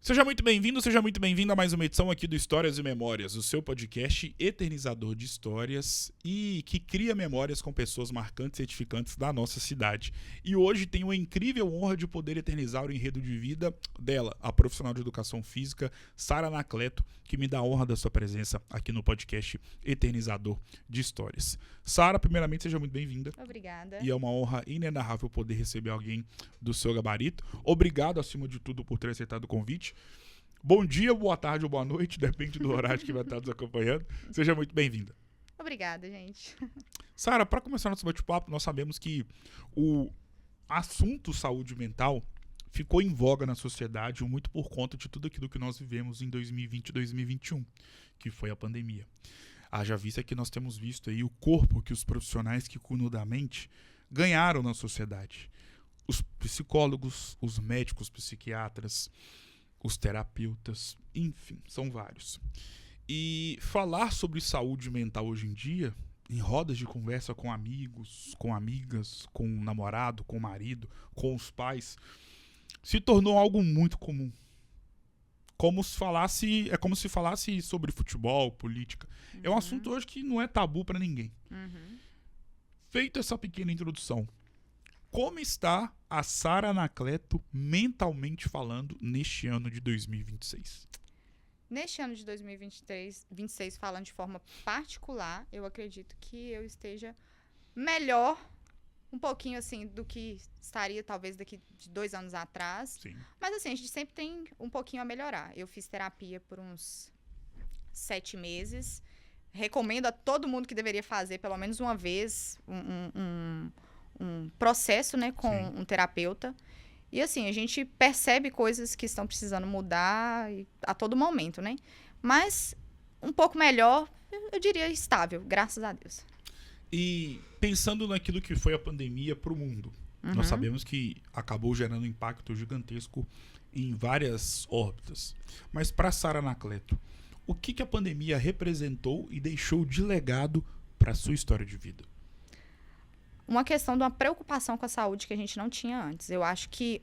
Seja muito bem-vindo, seja muito bem-vinda a mais uma edição aqui do Histórias e Memórias, o seu podcast eternizador de histórias e que cria memórias com pessoas marcantes e edificantes da nossa cidade. E hoje tenho a incrível honra de poder eternizar o enredo de vida dela, a profissional de educação física, Sara Anacleto, que me dá a honra da sua presença aqui no podcast eternizador de histórias. Sara, primeiramente, seja muito bem-vinda. Obrigada. E é uma honra inenarrável poder receber alguém do seu gabarito. Obrigado, acima de tudo, por ter aceitado o convite. Bom dia, boa tarde ou boa noite, depende do horário que vai estar nos acompanhando. Seja muito bem-vinda. Obrigada, gente. Sara, para começar nosso bate-papo, nós sabemos que o assunto saúde mental ficou em voga na sociedade muito por conta de tudo aquilo que nós vivemos em 2020 e 2021, que foi a pandemia. Haja vista que nós temos visto aí o corpo que os profissionais que cuidam da mente ganharam na sociedade. Os psicólogos, os médicos, psiquiatras, os terapeutas, enfim, são vários. E falar sobre saúde mental hoje em dia, em rodas de conversa com amigos, com amigas, com o namorado, com o marido, com os pais, se tornou algo muito comum. É como se falasse sobre futebol, política. É um assunto hoje que não é tabu para ninguém. Feita essa pequena introdução, como está a Sara Anacleto mentalmente falando neste ano de 2026? Neste ano de 2026, falando de forma particular, eu acredito que eu esteja melhor, um pouquinho assim, do que estaria talvez daqui de 2 anos atrás. Sim. Mas assim, a gente sempre tem um pouquinho a melhorar. Eu fiz terapia por uns 7 meses. Recomendo a todo mundo que deveria fazer pelo menos uma vez um processo, né, com Sim. um terapeuta. E assim, a gente percebe coisas que estão precisando mudar a todo momento, né? Mas um pouco melhor, eu diria estável, graças a Deus. E pensando naquilo que foi a pandemia para o mundo, nós sabemos que acabou gerando um impacto gigantesco em várias órbitas. Mas para Sara Anacleto, o que a pandemia representou e deixou de legado para a sua história de vida? Uma questão de uma preocupação com a saúde que a gente não tinha antes. Eu acho que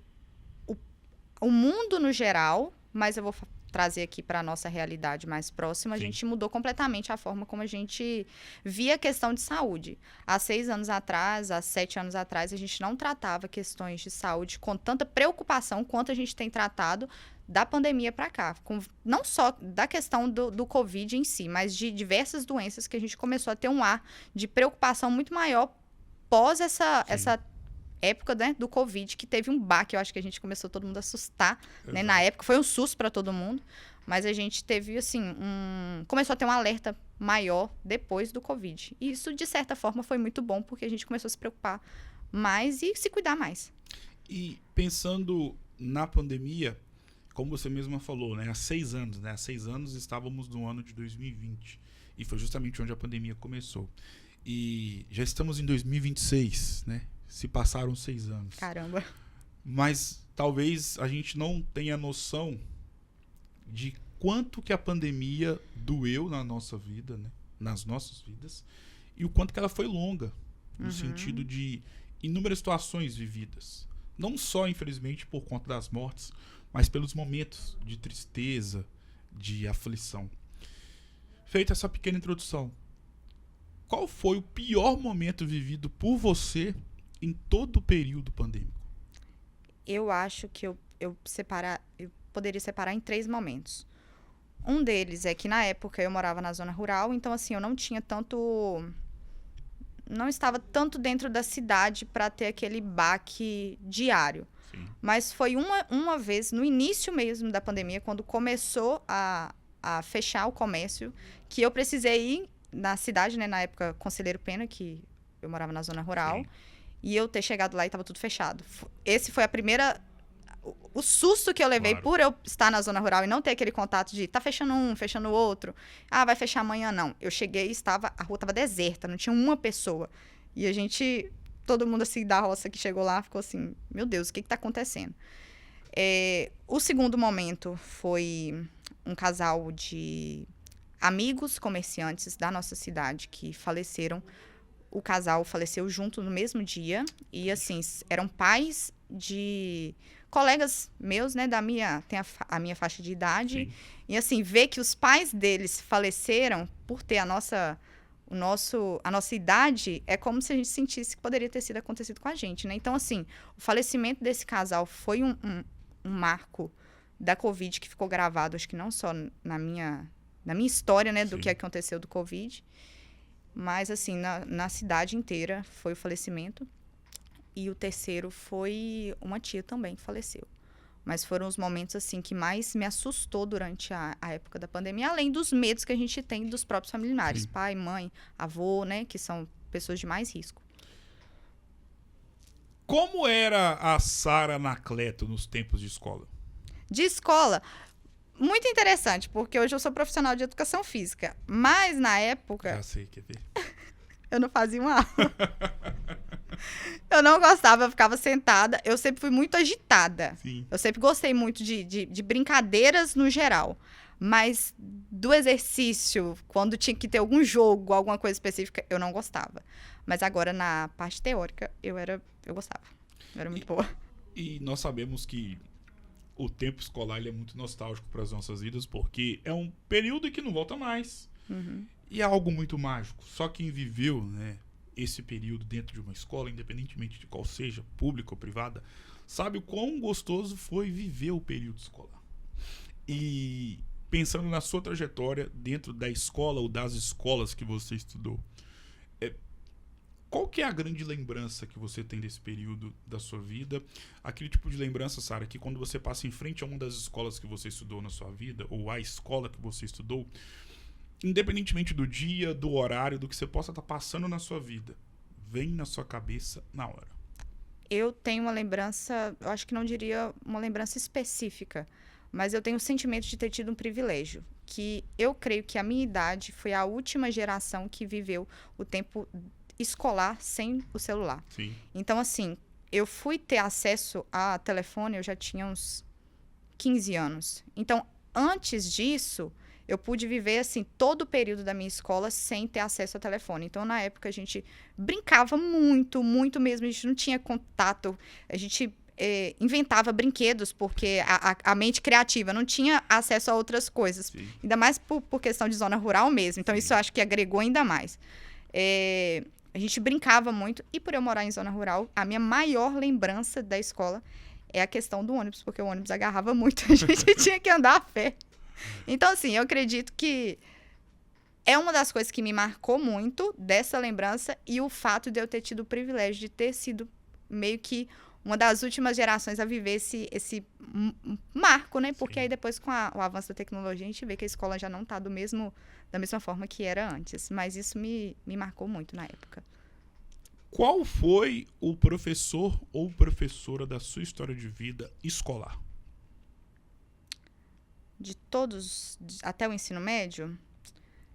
o mundo no geral, mas eu vou trazer aqui para a nossa realidade mais próxima, Sim. A gente mudou completamente a forma como a gente via a questão de saúde. Há 6 anos atrás, há 7 anos atrás, a gente não tratava questões de saúde com tanta preocupação quanto a gente tem tratado da pandemia para cá. Não só da questão do Covid em si, mas de diversas doenças que a gente começou a ter um ar de preocupação muito maior pós essa época, né, do Covid, que teve um baque. Eu acho que a gente começou todo mundo a assustar, né? Na época foi um susto para todo mundo, mas a gente teve, assim, começou a ter um alerta maior depois do Covid. E isso, de certa forma, foi muito bom, porque a gente começou a se preocupar mais e se cuidar mais. E pensando na pandemia, como você mesma falou, né, há 6 anos, né? Há 6 anos estávamos no ano de 2020. E foi justamente onde a pandemia começou. E já estamos em 2026, né? Se passaram 6 anos. Caramba. Mas talvez a gente não tenha noção de quanto que a pandemia doeu na nossa vida, né? Nas nossas vidas, e o quanto que ela foi longa, no sentido de inúmeras situações vividas. Não só, infelizmente, por conta das mortes, mas pelos momentos de tristeza, de aflição. Feita essa pequena introdução, qual foi o pior momento vivido por você em todo o período pandêmico? Eu acho que eu poderia separar em 3 momentos. Um deles é que, na época, eu morava na zona rural, então, assim, eu não estava tanto dentro da cidade para ter aquele baque diário. Sim. Mas foi uma vez, no início mesmo da pandemia, quando começou a fechar o comércio, que eu precisei ir na cidade, né, na época, Conselheiro Pena, que eu morava na zona rural, Sim. e eu ter chegado lá e estava tudo fechado. Esse foi o susto que eu levei, Claro. por eu estar na zona rural e não ter aquele contato de tá fechando um, fechando o outro. Ah, vai fechar amanhã, não. Eu cheguei e a rua estava deserta, não tinha uma pessoa. E todo mundo assim da roça que chegou lá ficou assim, meu Deus, o que está acontecendo? O segundo momento foi um casal de amigos comerciantes da nossa cidade que faleceram. O casal faleceu junto no mesmo dia. E, assim, eram pais de colegas meus, né, tem a minha faixa de idade, Sim. e assim, ver que os pais deles faleceram por ter a nossa idade, é como se a gente sentisse que poderia ter sido acontecido com a gente, né? Então, assim, o falecimento desse casal foi um marco da Covid que ficou gravado, acho que não só na minha história, né, do Sim. que aconteceu do Covid, mas, assim, na cidade inteira foi o falecimento. E o terceiro foi uma tia também que faleceu. Mas foram os momentos, assim, que mais me assustou durante a época da pandemia, além dos medos que a gente tem dos próprios familiares, Sim. pai, mãe, avô, né, que são pessoas de mais risco. Como era a Sara Anacleto nos tempos de escola? De escola, muito interessante, porque hoje eu sou profissional de educação física, mas na época Já sei, quer ver? eu não fazia uma aula. Eu não gostava, eu ficava sentada. Eu sempre fui muito agitada. Sim. Eu sempre gostei muito de brincadeiras no geral. Mas do exercício, quando tinha que ter algum jogo, alguma coisa específica, eu não gostava. Mas agora, na parte teórica, eu gostava. Eu era muito boa. E nós sabemos que o tempo escolar ele é muito nostálgico para as nossas vidas, porque é um período que não volta mais. Uhum. E é algo muito mágico. Só quem viveu, né, esse período dentro de uma escola, independentemente de qual seja, pública ou privada, sabe o quão gostoso foi viver o período escolar. E pensando na sua trajetória dentro da escola ou das escolas que você estudou, qual que é a grande lembrança que você tem desse período da sua vida? Aquele tipo de lembrança, Sara, que quando você passa em frente a uma das escolas que você estudou na sua vida, ou a escola que você estudou, independentemente do dia, do horário, do que você possa estar passando na sua vida, vem na sua cabeça na hora. Eu tenho uma lembrança, eu acho que não diria uma lembrança específica, mas eu tenho o sentimento de ter tido um privilégio, que eu creio que a minha idade foi a última geração que viveu o tempo escolar sem o celular. Sim. Então, assim, eu fui ter acesso a telefone, eu já tinha uns 15 anos. Então, antes disso, eu pude viver, assim, todo o período da minha escola sem ter acesso ao telefone. Então, na época, a gente brincava muito, muito mesmo. A gente não tinha contato. A gente inventava brinquedos, porque a mente criativa não tinha acesso a outras coisas. Sim. Ainda mais por questão de zona rural mesmo. Então, Sim. isso eu acho que agregou ainda mais. A gente brincava muito. E por eu morar em zona rural, a minha maior lembrança da escola é a questão do ônibus, porque o ônibus agarrava muito. A gente tinha que andar a pé. Então, assim, eu acredito que é uma das coisas que me marcou muito dessa lembrança e o fato de eu ter tido o privilégio de ter sido meio que uma das últimas gerações a viver esse marco, né? Porque Sim. aí depois, com o avanço da tecnologia, a gente vê que a escola já não está da mesma forma que era antes. Mas isso me marcou muito na época. Qual foi o professor ou professora da sua história de vida escolar? De todos, até o ensino médio,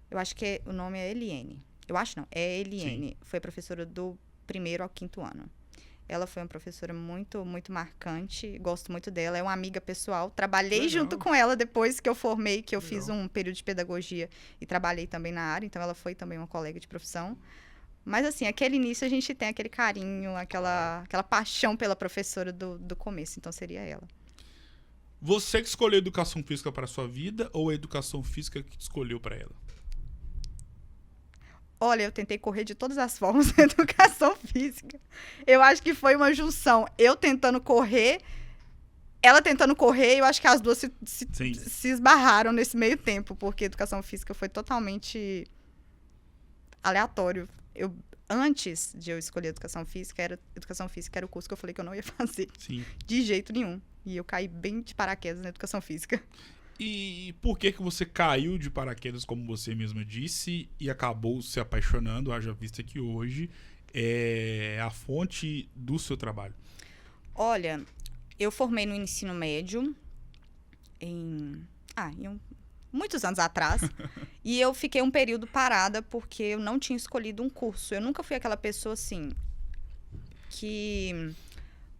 eu acho que o nome é Eliene. Eu acho não, é Eliene. Sim. Foi professora do 1º ao 5º ano. Ela foi uma professora muito, muito marcante. Gosto muito dela. É uma amiga pessoal. Trabalhei junto com ela depois que eu formei, que eu fiz um período de pedagogia e trabalhei também na área. Então, ela foi também uma colega de profissão. Mas, assim, aquele início a gente tem aquele carinho, aquela paixão pela professora do começo. Então, seria ela. Você que escolheu a educação física para a sua vida ou a educação física que escolheu para ela? Olha, eu tentei correr de todas as formas na educação física. Eu acho que foi uma junção. Eu tentando correr, ela tentando correr, eu acho que as duas se esbarraram nesse meio tempo, porque a educação física foi totalmente aleatório. Antes de eu escolher educação física era o curso que eu falei que eu não ia fazer. Sim. De jeito nenhum. E eu caí bem de paraquedas na educação física. E por que você caiu de paraquedas, como você mesma disse, e acabou se apaixonando, haja vista que hoje é a fonte do seu trabalho? Olha, eu formei no ensino médio muitos anos atrás. E eu fiquei um período parada porque eu não tinha escolhido um curso. Eu nunca fui aquela pessoa, assim, que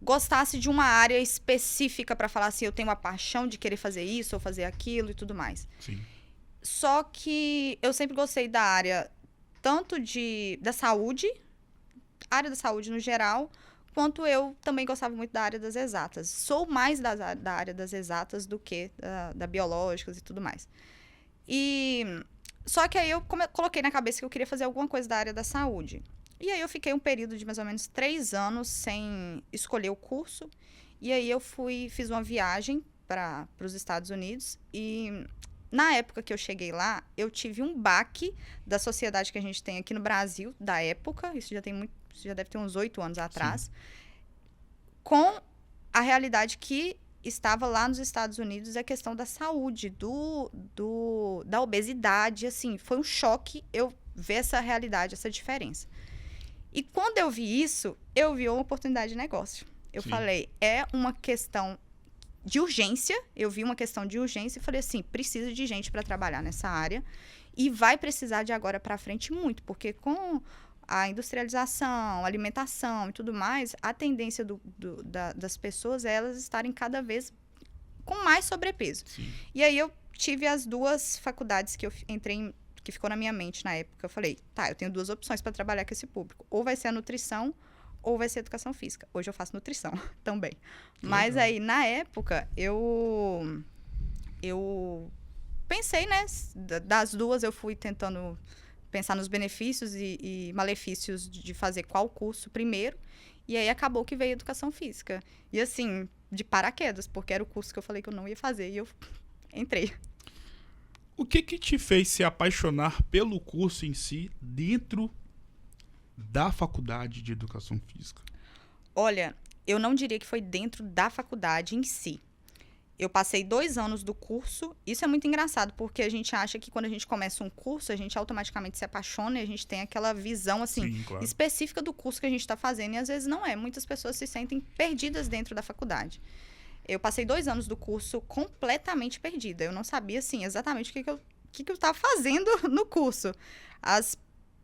gostasse de uma área específica para falar assim, eu tenho uma paixão de querer fazer isso ou fazer aquilo e tudo mais. Sim. Só que eu sempre gostei da área tanto da saúde, área da saúde no geral, quanto eu também gostava muito da área das exatas. Sou mais da área das exatas do que da biológicas e tudo mais. Só que aí eu coloquei na cabeça que eu queria fazer alguma coisa da área da saúde. E aí eu fiquei um período de mais ou menos 3 anos sem escolher o curso. E aí eu fiz uma viagem para os Estados Unidos e na época que eu cheguei lá, eu tive um baque da sociedade que a gente tem aqui no Brasil, da época, isso já deve ter uns 8 anos atrás, sim, com a realidade que estava lá nos Estados Unidos, a questão da saúde, da obesidade, assim, foi um choque eu ver essa realidade, essa diferença. E quando eu vi isso, eu vi uma oportunidade de negócio. Eu falei, é uma questão de urgência, eu vi uma questão de urgência e falei assim, precisa de gente para trabalhar nessa área e vai precisar de agora para frente muito, porque com a industrialização, a alimentação e tudo mais, a tendência das pessoas é elas estarem cada vez com mais sobrepeso. Sim. E aí eu tive as 2 faculdades que eu entrei, que ficou na minha mente na época. Eu falei, eu tenho 2 opções para trabalhar com esse público. Ou vai ser a nutrição, ou vai ser a educação física. Hoje eu faço nutrição também. Mas aí, na época, eu pensei, né? Das 2, eu fui tentando pensar nos benefícios e malefícios de fazer qual curso primeiro. E aí, acabou que veio a educação física. E assim, de paraquedas, porque era o curso que eu falei que eu não ia fazer. E eu entrei. O que te fez se apaixonar pelo curso em si dentro da faculdade de educação física? Olha, eu não diria que foi dentro da faculdade em si. Eu passei 2 anos do curso. Isso é muito engraçado, porque a gente acha que quando a gente começa um curso, a gente automaticamente se apaixona e a gente tem aquela visão, assim, sim, claro, específica do curso que a gente está fazendo. E às vezes não é. Muitas pessoas se sentem perdidas dentro da faculdade. Eu passei 2 anos do curso completamente perdida. Eu não sabia, assim, exatamente o que eu estava fazendo no curso.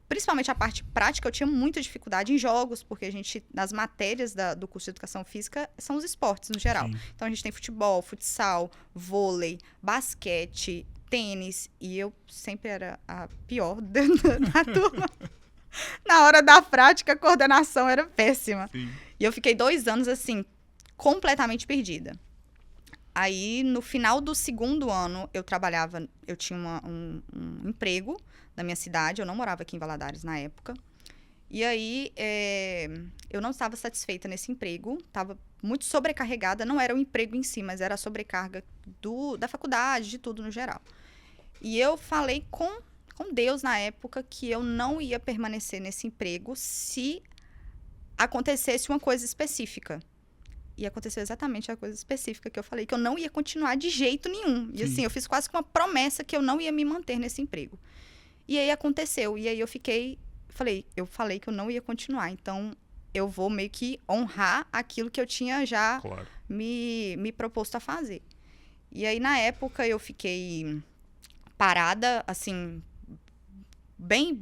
Principalmente a parte prática, eu tinha muita dificuldade em jogos, porque nas matérias do curso de educação física, são os esportes no geral. Sim. Então, a gente tem futebol, futsal, vôlei, basquete, tênis, e eu sempre era a pior da turma. Na hora da prática, a coordenação era péssima. Sim. E eu fiquei 2 anos, assim, completamente perdida. Aí, no final do 2º ano, eu tinha um emprego na minha cidade, eu não morava aqui em Valadares na época. E aí, eu não estava satisfeita nesse emprego, estava muito sobrecarregada, não era o emprego em si, mas era a sobrecarga da faculdade, de tudo no geral. E eu falei com Deus na época que eu não ia permanecer nesse emprego se acontecesse uma coisa específica. E aconteceu exatamente a coisa específica que eu falei, que eu não ia continuar de jeito nenhum. E assim, eu fiz quase que uma promessa que eu não ia me manter nesse emprego. E aí aconteceu. E aí eu falei que eu não ia continuar. Então, eu vou meio que honrar aquilo que eu tinha já claro, me proposto a fazer. E aí, na época, eu fiquei parada, assim, bem...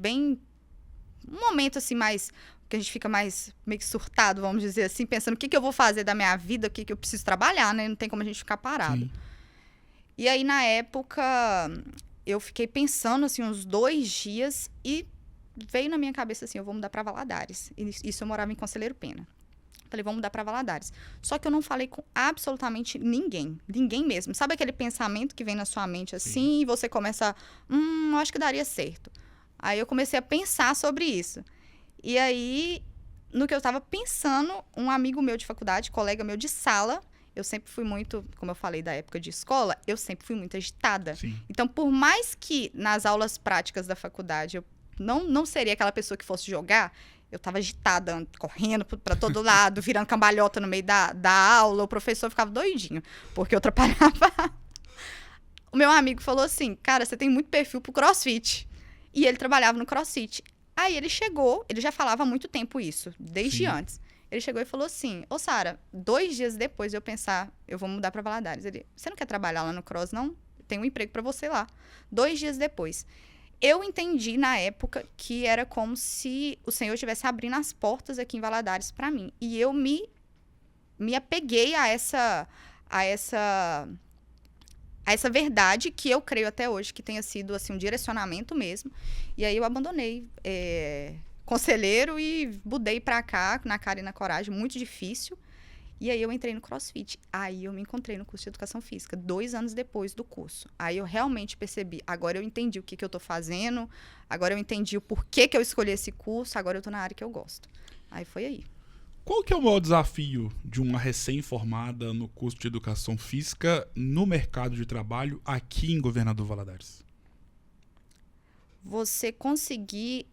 Um momento, assim, mais... que a gente fica mais meio que surtado, vamos dizer assim, pensando o que eu vou fazer da minha vida, o que eu preciso trabalhar, né? Não tem como a gente ficar parado. Sim. E aí, na época, eu fiquei pensando, assim, uns 2 dias e veio na minha cabeça, assim, eu vou mudar para Valadares. Isso eu morava em Conselheiro Pena. Falei, vou mudar para Valadares. Só que eu não falei com absolutamente ninguém. Ninguém mesmo. Sabe aquele pensamento que vem na sua mente, assim, sim, e você começa, acho que daria certo. Aí eu comecei a pensar sobre isso. E aí, no que eu estava pensando, um amigo meu de faculdade, colega meu de sala, eu sempre fui muito, como eu falei da época de escola, eu sempre fui muito agitada. Sim. Então, por mais que nas aulas práticas da faculdade eu não seria aquela pessoa que fosse jogar, eu estava agitada, correndo para todo lado, virando cambalhota no meio da aula, o professor ficava doidinho, porque eu atrapalhava. O meu amigo falou assim, cara, você tem muito perfil pro CrossFit. E ele trabalhava no CrossFit. Aí ele chegou, ele já falava há muito tempo isso, desde sim, antes. Ele chegou e falou assim, ô Sara, 2 dias depois de eu pensar, eu vou mudar para Valadares. Ele, você não quer trabalhar lá no Cross, não? Tem um emprego para você lá. 2 dias depois. Eu entendi na época que era como se o Senhor estivesse abrindo as portas aqui em Valadares para mim. E eu me apeguei a essa verdade que eu creio até hoje que tenha sido assim, um direcionamento mesmo. E aí eu abandonei conselheiro e mudei pra cá, na cara e na coragem, muito difícil. E aí eu entrei no CrossFit. Aí eu me encontrei no curso de Educação Física, 2 anos depois do curso. Aí eu realmente percebi, agora eu entendi o que eu tô fazendo, agora eu entendi o porquê que eu escolhi esse curso, agora eu tô na área que eu gosto. Aí foi aí. Qual que é o maior desafio de uma recém-formada no curso de Educação Física no mercado de trabalho aqui em Governador Valadares? Você conseguir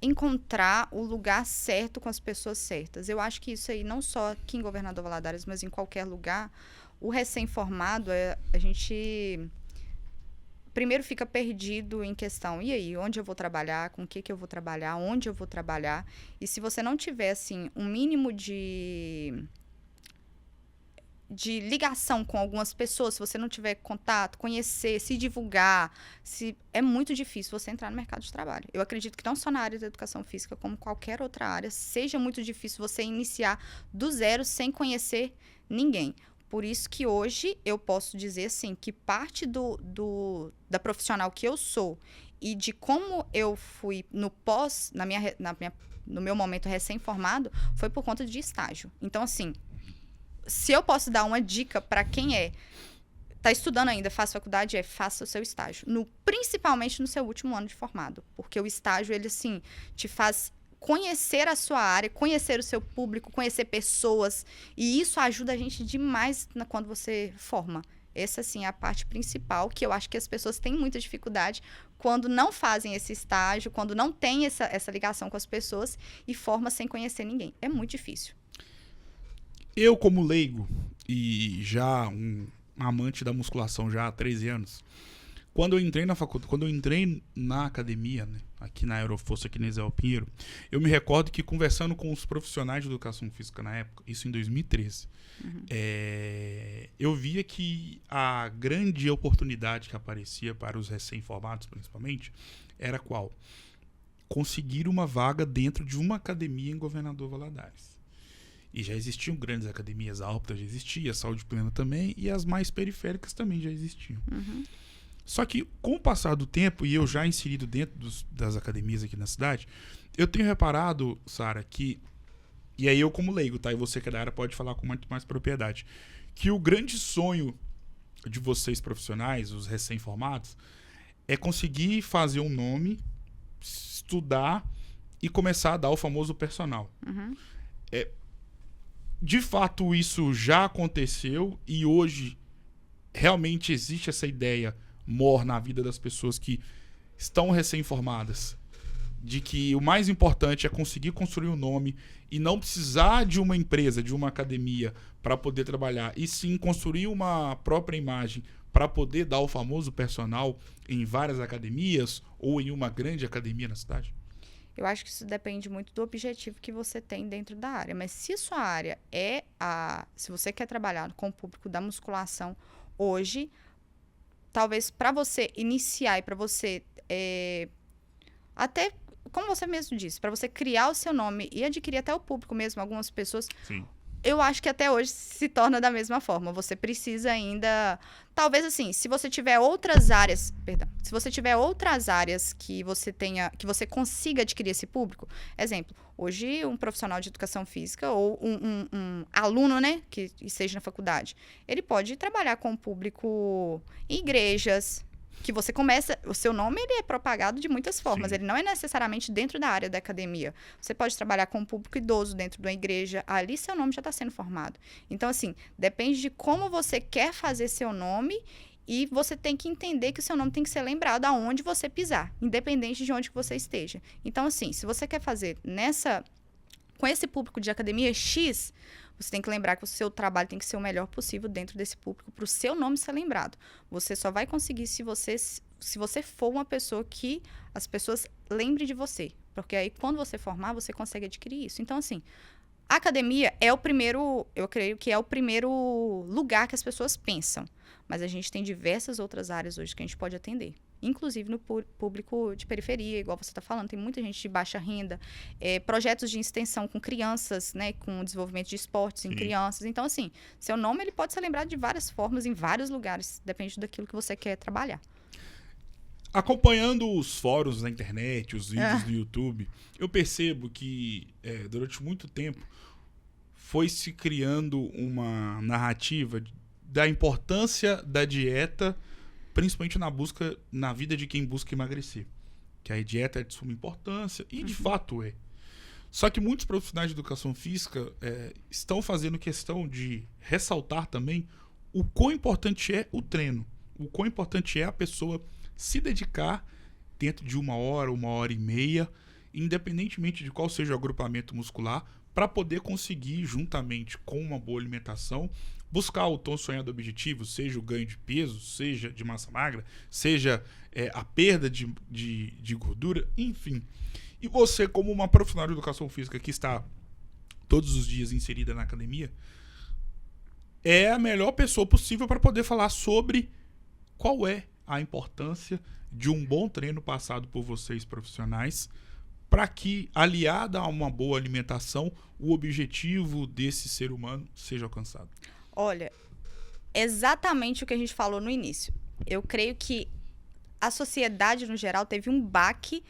encontrar o lugar certo com as pessoas certas. Eu acho que isso aí, não só aqui em Governador Valadares, mas em qualquer lugar, o recém-formado, a gente primeiro fica perdido em questão, e aí, onde eu vou trabalhar, com o que eu vou trabalhar, onde eu vou trabalhar, e se você não tiver, assim, um mínimo de ligação com algumas pessoas, se você não tiver contato, conhecer, se divulgar, é muito difícil você entrar no mercado de trabalho. Eu acredito que não só na área da educação física, como qualquer outra área, seja muito difícil você iniciar do zero sem conhecer ninguém. Por isso que hoje eu posso dizer assim, que parte da profissional que eu sou e de como eu fui no no meu momento recém-formado, foi por conta de estágio. Então, assim, se eu posso dar uma dica para quem está estudando ainda, faz faculdade, faça o seu estágio. Principalmente no seu último ano de formado. Porque o estágio, ele, assim, te faz conhecer a sua área, conhecer o seu público, conhecer pessoas. E isso ajuda a gente demais quando você forma. Essa, assim, é a parte principal, que eu acho que as pessoas têm muita dificuldade quando não fazem esse estágio, quando não tem essa ligação com as pessoas e forma sem conhecer ninguém. É muito difícil. Eu, como leigo e já um amante da musculação já há 13 anos, quando eu entrei na faculdade, quando eu entrei na academia, né, aqui na Aeroforça, aqui na Isabel Pinheiro, eu me recordo que conversando com os profissionais de educação física na época, isso em 2013, eu via que a grande oportunidade que aparecia para os recém-formados, principalmente, era qual? Conseguir uma vaga dentro de uma academia em Governador Valadares. E já existiam grandes academias, a Alpta já existia, a Saúde Plena também, e as mais periféricas também já existiam. Só que, com o passar do tempo, e eu já inserido dentro das academias aqui na cidade, eu tenho reparado, Sara, que, e aí eu como leigo, tá? E você que é da área pode falar com muito mais propriedade, que o grande sonho de vocês profissionais, os recém-formados, é conseguir fazer um nome, estudar e começar a dar o famoso personal. De fato, isso já aconteceu e hoje realmente existe essa ideia mor na vida das pessoas que estão recém-formadas, de que o mais importante é conseguir construir um nome e não precisar de uma empresa, de uma academia para poder trabalhar, e sim construir uma própria imagem para poder dar o famoso personal em várias academias ou em uma grande academia na cidade? Eu acho que isso depende muito do objetivo que você tem dentro da área. Mas se sua área se você quer trabalhar com o público da musculação hoje, talvez para você iniciar e para você até, como você mesmo disse, para você criar o seu nome e adquirir até o público mesmo, algumas pessoas... Sim. Eu acho que até hoje se torna da mesma forma. Você precisa ainda... Talvez, assim, se você tiver outras áreas... Perdão. Se você tiver outras áreas que você consiga adquirir esse público... Exemplo, hoje um profissional de educação física ou um aluno, né, que esteja na faculdade, ele pode trabalhar com o público em igrejas... que você começa, o seu nome ele é propagado de muitas formas, ele não é necessariamente dentro da área da academia. Você pode trabalhar com um público idoso dentro de uma igreja, ali seu nome já está sendo formado. Então, assim, depende de como você quer fazer seu nome e você tem que entender que o seu nome tem que ser lembrado aonde você pisar, independente de onde que você esteja. Então, assim, se você quer fazer com esse público de academia X, você tem que lembrar que o seu trabalho tem que ser o melhor possível dentro desse público para o seu nome ser lembrado. Você só vai conseguir se você for uma pessoa que as pessoas lembrem de você. Porque aí, quando você formar, você consegue adquirir isso. Então, assim, a academia eu creio que é o primeiro lugar que as pessoas pensam. Mas a gente tem diversas outras áreas hoje que a gente pode atender. Inclusive no público de periferia, igual você está falando, tem muita gente de baixa renda, projetos de extensão com crianças, né, com desenvolvimento de esportes em crianças. Então, assim, seu nome ele pode ser lembrado de várias formas, em vários lugares, depende daquilo que você quer trabalhar. Acompanhando os fóruns na internet, os vídeos do YouTube, eu percebo que durante muito tempo foi se criando uma narrativa da importância da dieta, principalmente na vida de quem busca emagrecer. Que a dieta é de suma importância, e de fato é. Só que muitos profissionais de educação física estão fazendo questão de ressaltar também o quão importante é o treino, o quão importante é a pessoa se dedicar dentro de 1 hora e meia, independentemente de qual seja o agrupamento muscular, para poder conseguir, juntamente com uma boa alimentação, buscar o tão sonhado objetivo, seja o ganho de peso, seja de massa magra, seja a perda de gordura, enfim. E você, como uma profissional de educação física que está todos os dias inserida na academia, é a melhor pessoa possível para poder falar sobre qual é a importância de um bom treino passado por vocês profissionais, para que, aliada a uma boa alimentação, o objetivo desse ser humano seja alcançado. Olha, exatamente o que a gente falou no início. Eu creio que a sociedade, no geral, teve um baque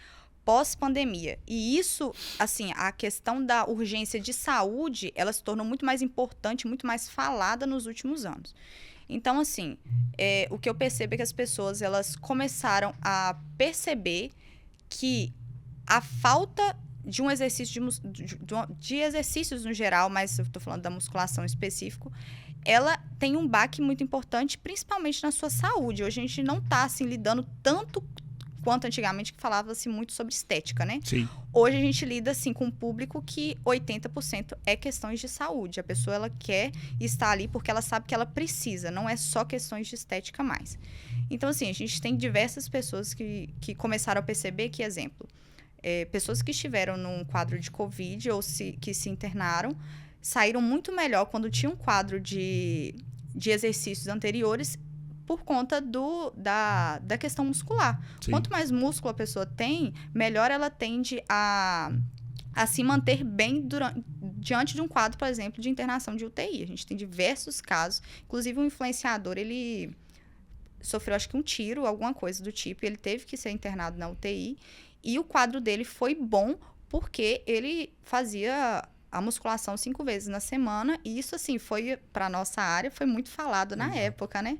pós-pandemia. E isso, assim, a questão da urgência de saúde, ela se tornou muito mais importante, muito mais falada nos últimos anos. Então, assim, o que eu percebo é que as pessoas, elas começaram a perceber que a falta de um exercício de exercícios no geral, mas eu estou falando da musculação em específico, ela tem um baque muito importante, principalmente na sua saúde. Hoje a gente não está assim, lidando tanto quanto antigamente, que falava-se muito sobre estética, né? Sim. Hoje a gente lida assim, com um público que 80% é questões de saúde. A pessoa ela quer estar ali porque ela sabe que ela precisa, não é só questões de estética mais. Então, assim, a gente tem diversas pessoas que começaram a perceber que, exemplo, pessoas que estiveram num quadro de Covid ou que se internaram, saíram muito melhor quando tinha um quadro de exercícios anteriores por conta da questão muscular. Sim. Quanto mais músculo a pessoa tem, melhor ela tende a se manter bem diante de um quadro, por exemplo, de internação de UTI. A gente tem diversos casos, inclusive um influenciador, ele sofreu acho que um tiro, alguma coisa do tipo, e ele teve que ser internado na UTI, e o quadro dele foi bom porque ele fazia a musculação 5 vezes na semana, e isso, assim, foi, para nossa área, foi muito falado na época, né?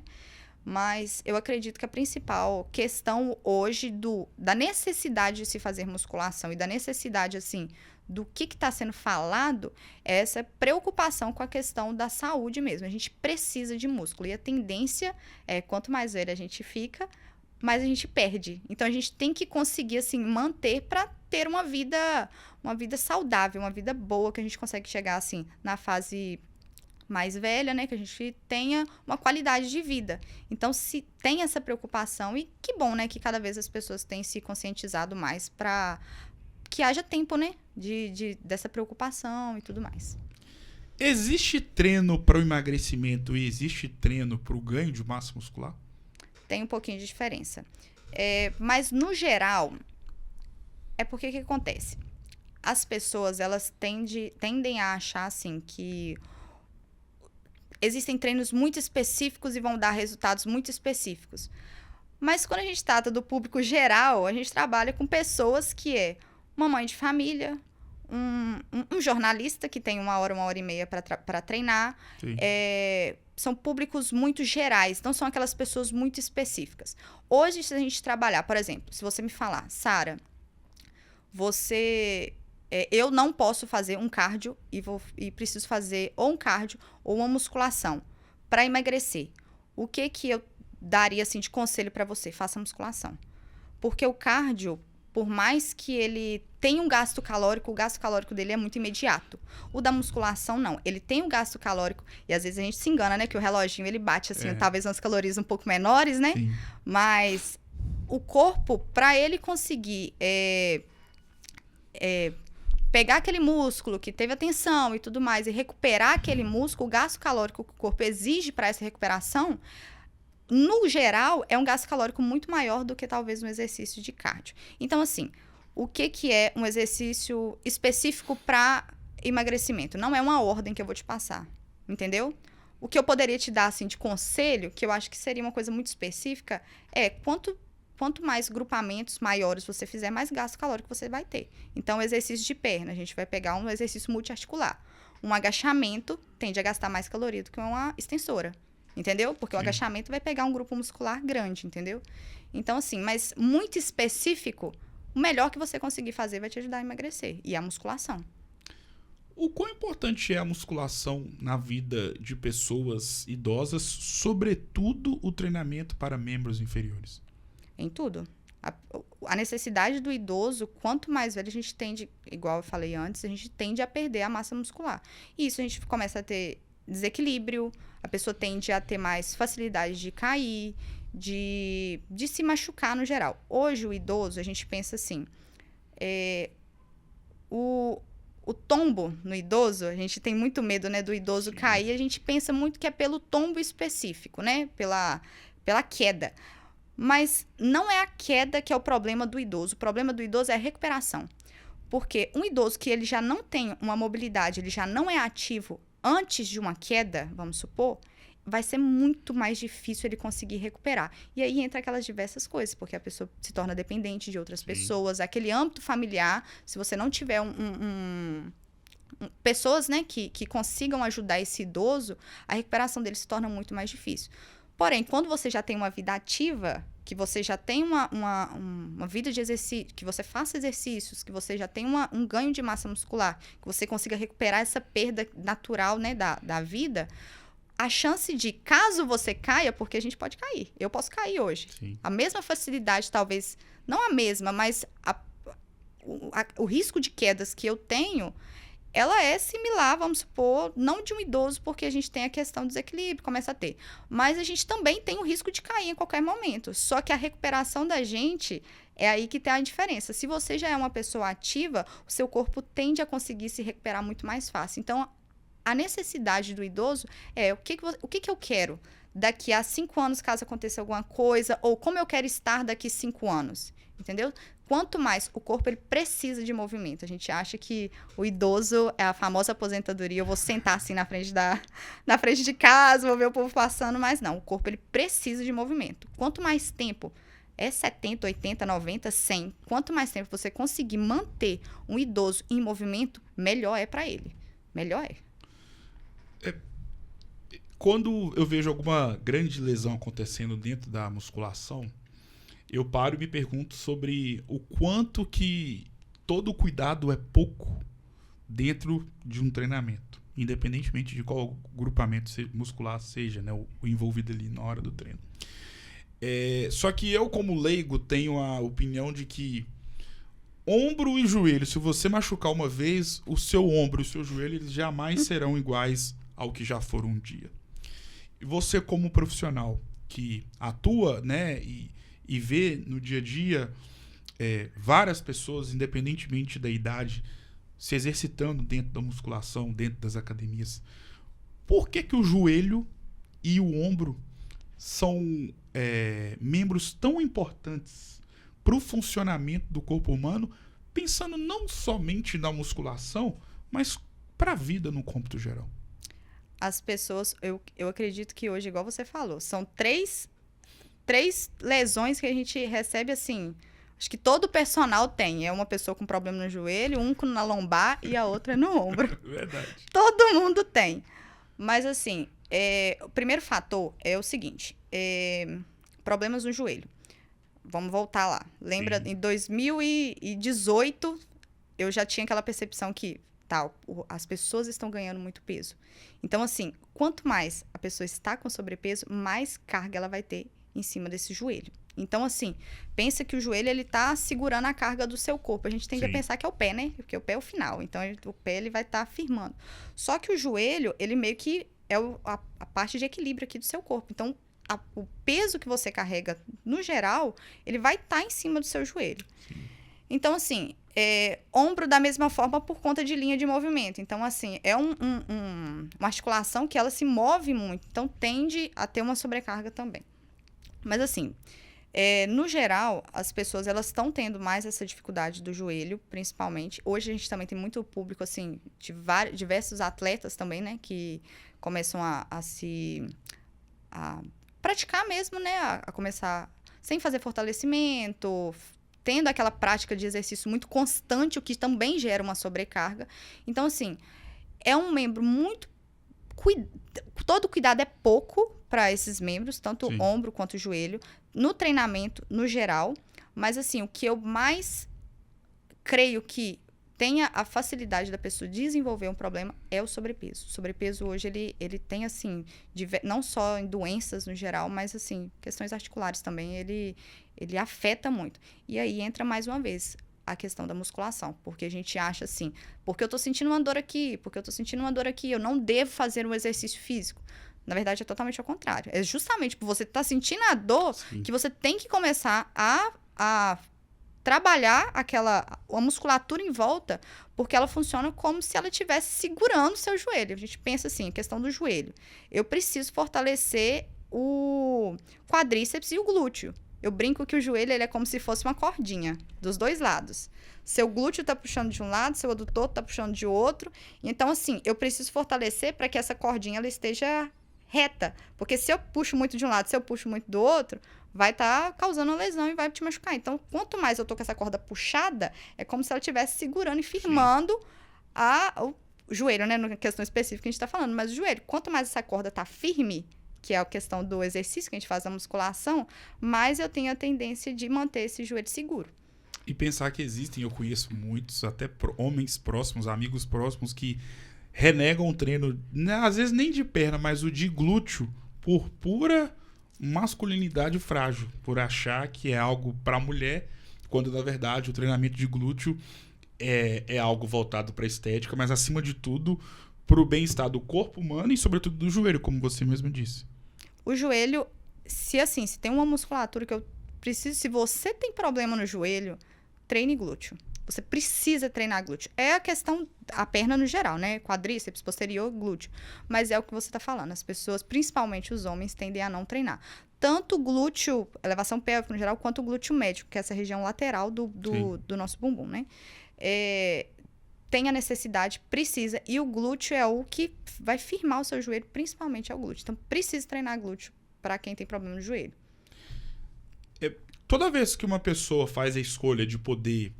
Mas eu acredito que a principal questão hoje da necessidade de se fazer musculação e da necessidade, assim, do que está sendo falado é essa preocupação com a questão da saúde mesmo. A gente precisa de músculo. E a tendência é, quanto mais velha a gente fica, mais a gente perde. Então, a gente tem que conseguir, assim, manter para ter uma vida saudável, uma vida boa, que a gente consegue chegar, assim, na fase mais velha, né, que a gente tenha uma qualidade de vida. Então, se tem essa preocupação, e que bom, né, que cada vez as pessoas têm se conscientizado mais para que haja tempo, né, dessa preocupação e tudo mais. Existe treino para o emagrecimento e existe treino para o ganho de massa muscular? Tem um pouquinho de diferença. Mas, no geral, é porque o que acontece? As pessoas, elas tendem a achar, assim, que existem treinos muito específicos e vão dar resultados muito específicos. Mas quando a gente trata do público geral, a gente trabalha com pessoas que é uma mãe de família, um jornalista que tem 1 hora e meia para treinar. São públicos muito gerais, não são aquelas pessoas muito específicas. Hoje, se a gente trabalhar, por exemplo, se você me falar, Sara, eu não posso fazer um cardio e preciso fazer ou um cardio ou uma musculação para emagrecer. O que eu daria assim, de conselho para você? Faça musculação. Porque o cardio, por mais que ele tenha um gasto calórico, o gasto calórico dele é muito imediato. O da musculação, não. Ele tem um gasto calórico, e às vezes a gente se engana, né? Que o reloginho, ele bate, assim, talvez umas calorias um pouco menores, né? Sim. Mas o corpo, para ele conseguir pegar aquele músculo que teve a tensão e tudo mais e recuperar aquele músculo, o gasto calórico que o corpo exige para essa recuperação, no geral, é um gasto calórico muito maior do que talvez um exercício de cardio. Então, assim, o que é um exercício específico para emagrecimento? Não é uma ordem que eu vou te passar, entendeu? O que eu poderia te dar, assim, de conselho, que eu acho que seria uma coisa muito específica, é quanto quanto mais grupamentos maiores você fizer, mais gasto calórico você vai ter. Então, exercício de perna, a gente vai pegar um exercício multiarticular. Um agachamento tende a gastar mais caloria do que uma extensora, entendeu? Porque o agachamento vai pegar um grupo muscular grande, entendeu? Então, assim, mas muito específico, o melhor que você conseguir fazer vai te ajudar a emagrecer. E a musculação. O quão importante é a musculação na vida de pessoas idosas, sobretudo o treinamento para membros inferiores? Em tudo. A necessidade do idoso, quanto mais velho a gente tende, igual eu falei antes, a gente tende a perder a massa muscular. E isso a gente começa a ter desequilíbrio, a pessoa tende a ter mais facilidade de cair, de se machucar no geral. Hoje, o idoso, a gente pensa assim, o tombo no idoso, a gente tem muito medo, né, do idoso cair, a gente pensa muito que é pelo tombo específico, né, pela queda. Mas não é a queda que é o problema do idoso. O problema do idoso é a recuperação. Porque um idoso que ele já não tem uma mobilidade, ele já não é ativo antes de uma queda, vamos supor, vai ser muito mais difícil ele conseguir recuperar. E aí entra aquelas diversas coisas, porque a pessoa se torna dependente de outras pessoas, aquele âmbito familiar, se você não tiver pessoas, né, que consigam ajudar esse idoso, a recuperação dele se torna muito mais difícil. Porém, quando você já tem uma vida ativa, que você já tem uma vida de exercício, que você faça exercícios, que você já tem um ganho de massa muscular, que você consiga recuperar essa perda natural, né, da vida, a chance de, caso você caia, porque a gente pode cair, eu posso cair hoje. Sim. A mesma facilidade, talvez, não a mesma, mas o risco de quedas que eu tenho, ela é similar, vamos supor, não de um idoso, porque a gente tem a questão do desequilíbrio, começa a ter. Mas a gente também tem o risco de cair em qualquer momento. Só que a recuperação da gente é aí que tem a diferença. Se você já é uma pessoa ativa, o seu corpo tende a conseguir se recuperar muito mais fácil. Então, a necessidade do idoso é o que eu quero daqui a 5 anos, caso aconteça alguma coisa, ou como eu quero estar daqui a 5 anos, entendeu? Quanto mais o corpo ele precisa de movimento. A gente acha que o idoso é a famosa aposentadoria. Eu vou sentar assim na frente de casa, vou ver o povo passando, mas não. O corpo ele precisa de movimento. Quanto mais tempo, 70, 80, 90, 100. Quanto mais tempo você conseguir manter um idoso em movimento, melhor é para ele. Melhor é. Quando eu vejo alguma grande lesão acontecendo dentro da musculação, eu paro e me pergunto sobre o quanto que todo cuidado é pouco dentro de um treinamento, independentemente de qual grupamento muscular seja, né, o envolvido ali na hora do treino. Só que eu, como leigo, tenho a opinião de que ombro e joelho, se você machucar uma vez, o seu ombro e o seu joelho eles jamais serão iguais ao que já foram um dia. E você, como profissional que atua, né, e vê no dia a dia várias pessoas, independentemente da idade, se exercitando dentro da musculação, dentro das academias, por que o joelho e o ombro são membros tão importantes para o funcionamento do corpo humano, pensando não somente na musculação, mas para a vida no cômputo geral? As pessoas, eu acredito que hoje, igual você falou, são três lesões que a gente recebe assim. Acho que todo personal tem. É uma pessoa com problema no joelho, um na lombar e a outra no ombro. Verdade. Todo mundo tem. Mas assim, o primeiro fator é o seguinte: problemas no joelho. Vamos voltar lá. Lembra, em 2018, eu já tinha aquela percepção que as pessoas estão ganhando muito peso. Então, assim, quanto mais a pessoa está com sobrepeso, mais carga ela vai ter em cima desse joelho. Então, assim, pensa que o joelho, ele tá segurando a carga do seu corpo. A gente tende a pensar que é o pé, né? Porque o pé é o final. Então, o pé, ele vai estar firmando. Só que o joelho, ele meio que é a parte de equilíbrio aqui do seu corpo. Então, o peso que você carrega, no geral, ele vai estar em cima do seu joelho. Sim. Então, assim, ombro da mesma forma por conta de linha de movimento. Então, assim, é uma articulação que ela se move muito. Então, tende a ter uma sobrecarga também. Mas, assim, no geral, as pessoas elas estão tendo mais essa dificuldade do joelho, principalmente. Hoje, a gente também tem muito público, assim, de diversos atletas também, né? Que começam a praticar mesmo, né? A começar a sem fazer fortalecimento, tendo aquela prática de exercício muito constante, o que também gera uma sobrecarga. Então, assim, é um membro muito... Todo cuidado é pouco para esses membros, tanto Sim. o ombro quanto o joelho, no treinamento, no geral. Mas, assim, o que eu mais creio que tenha a facilidade da pessoa desenvolver um problema é o sobrepeso. O sobrepeso hoje, ele tem, assim, não só em doenças no geral, mas, assim, questões articulares também, ele afeta muito. E aí entra, mais uma vez, a questão da musculação, porque a gente acha assim, porque eu tô sentindo uma dor aqui, eu não devo fazer um exercício físico. Na verdade, é totalmente ao contrário. É justamente por você estar sentindo a dor que você tem que começar a trabalhar a musculatura em volta, porque ela funciona como se ela estivesse segurando o seu joelho. A gente pensa assim, a questão do joelho. Eu preciso fortalecer o quadríceps e o glúteo. Eu brinco que o joelho ele é como se fosse uma cordinha, dos dois lados. Seu glúteo tá puxando de um lado, seu adutor tá puxando de outro. Então, assim, eu preciso fortalecer para que essa cordinha ela esteja reta. Porque se eu puxo muito de um lado, se eu puxo muito do outro, vai estar causando uma lesão e vai te machucar. Então, quanto mais eu tô com essa corda puxada, é como se ela estivesse segurando e firmando o joelho, né? Na questão específica que a gente tá falando. Mas o joelho, quanto mais essa corda tá firme, que é a questão do exercício que a gente faz na musculação, mais eu tenho a tendência de manter esse joelho seguro. E pensar que existem, eu conheço muitos, até homens próximos, amigos próximos, que renegam o treino, né, às vezes nem de perna, mas o de glúteo, por pura masculinidade frágil, por achar que é algo para mulher, quando na verdade o treinamento de glúteo é algo voltado para estética, mas acima de tudo para o bem-estar do corpo humano e sobretudo do joelho, como você mesmo disse. O joelho, se tem uma musculatura que eu preciso, se você tem problema no joelho, treine glúteo. Você precisa treinar glúteo. É a questão, a perna no geral, né? Quadríceps, posterior, glúteo. Mas é o que você está falando. As pessoas, principalmente os homens, tendem a não treinar. Tanto o glúteo, elevação pélvica no geral, quanto o glúteo médio, que é essa região lateral do nosso bumbum, né? Tem a necessidade, precisa. E o glúteo é o que vai firmar o seu joelho, principalmente é o glúteo. Então, precisa treinar glúteo para quem tem problema no joelho. Toda vez que uma pessoa faz a escolha de poder...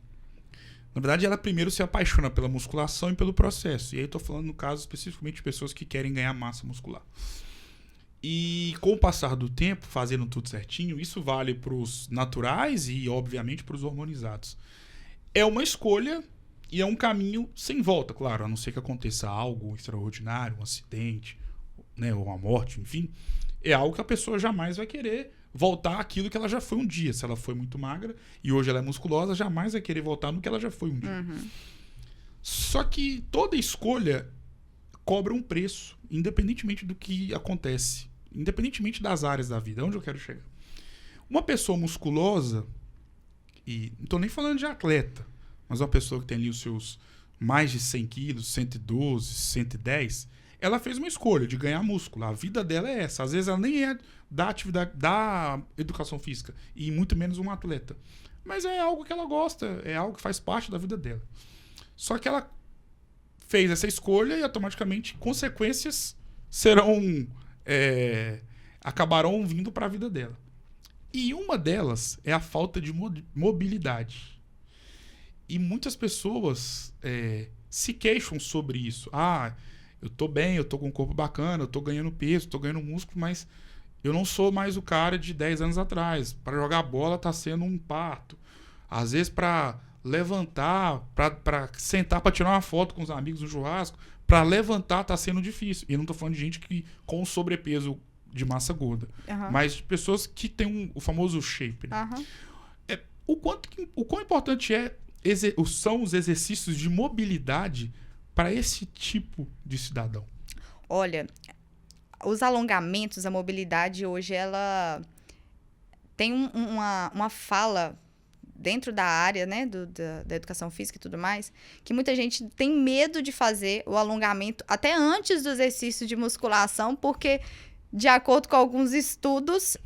Na verdade, ela primeiro se apaixona pela musculação e pelo processo. E aí eu tô falando, no caso, especificamente de pessoas que querem ganhar massa muscular. E com o passar do tempo, fazendo tudo certinho, isso vale para os naturais e, obviamente, para os hormonizados. É uma escolha e é um caminho sem volta, claro. A não ser que aconteça algo extraordinário, um acidente, né, ou uma morte, enfim. É algo que a pessoa jamais vai querer voltar àquilo que ela já foi um dia. Se ela foi muito magra e hoje ela é musculosa, jamais vai querer voltar no que ela já foi um dia. Uhum. Só que toda escolha cobra um preço, independentemente do que acontece, independentemente das áreas da vida. Onde eu quero chegar? Uma pessoa musculosa, e não estou nem falando de atleta, mas uma pessoa que tem ali os seus mais de 100 quilos, 112, 110, ela fez uma escolha de ganhar músculo. A vida dela é essa. Às vezes ela nem é da atividade, da educação física, e muito menos um atleta. Mas é algo que ela gosta, é algo que faz parte da vida dela. Só que ela fez essa escolha e automaticamente consequências acabarão vindo para a vida dela. E uma delas é a falta de mobilidade. E muitas pessoas se queixam sobre isso. Eu tô bem, eu tô com um corpo bacana, eu tô ganhando peso, tô ganhando músculo, mas eu não sou mais o cara de 10 anos atrás. Para jogar bola tá sendo um parto. Às vezes para levantar, para sentar para tirar uma foto com os amigos no churrasco, para levantar tá sendo difícil. E não tô falando de gente que com sobrepeso de massa gorda, mas de pessoas que têm o famoso shape. Né? O quão importante são os exercícios de mobilidade para esse tipo de cidadão? Olha, os alongamentos, a mobilidade hoje, ela tem uma fala dentro da área, né, da educação física e tudo mais, que muita gente tem medo de fazer o alongamento até antes do exercício de musculação, porque, de acordo com alguns estudos,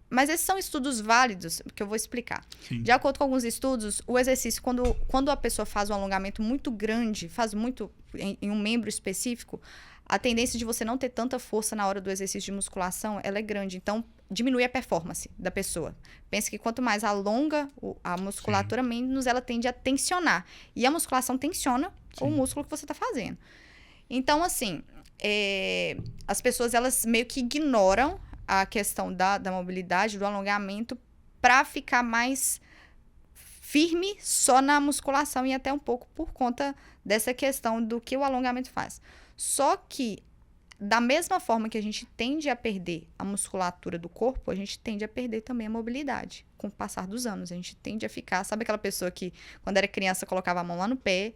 mas esses são estudos válidos, que eu vou explicar. Sim. De acordo com alguns estudos, o exercício, quando a pessoa faz um alongamento muito grande, faz muito em um membro específico, a tendência de você não ter tanta força na hora do exercício de musculação, ela é grande. Então, diminui a performance da pessoa. Pensa que quanto mais alonga a musculatura, menos ela tende a tensionar. E a musculação tensiona o músculo que você está fazendo. Então, assim, as pessoas, elas meio que ignoram a questão da mobilidade, do alongamento, para ficar mais firme só na musculação e até um pouco por conta dessa questão do que o alongamento faz. Só que, da mesma forma que a gente tende a perder a musculatura do corpo, a gente tende a perder também a mobilidade. Com o passar dos anos, a gente tende a ficar... Sabe aquela pessoa que, quando era criança, colocava a mão lá no pé,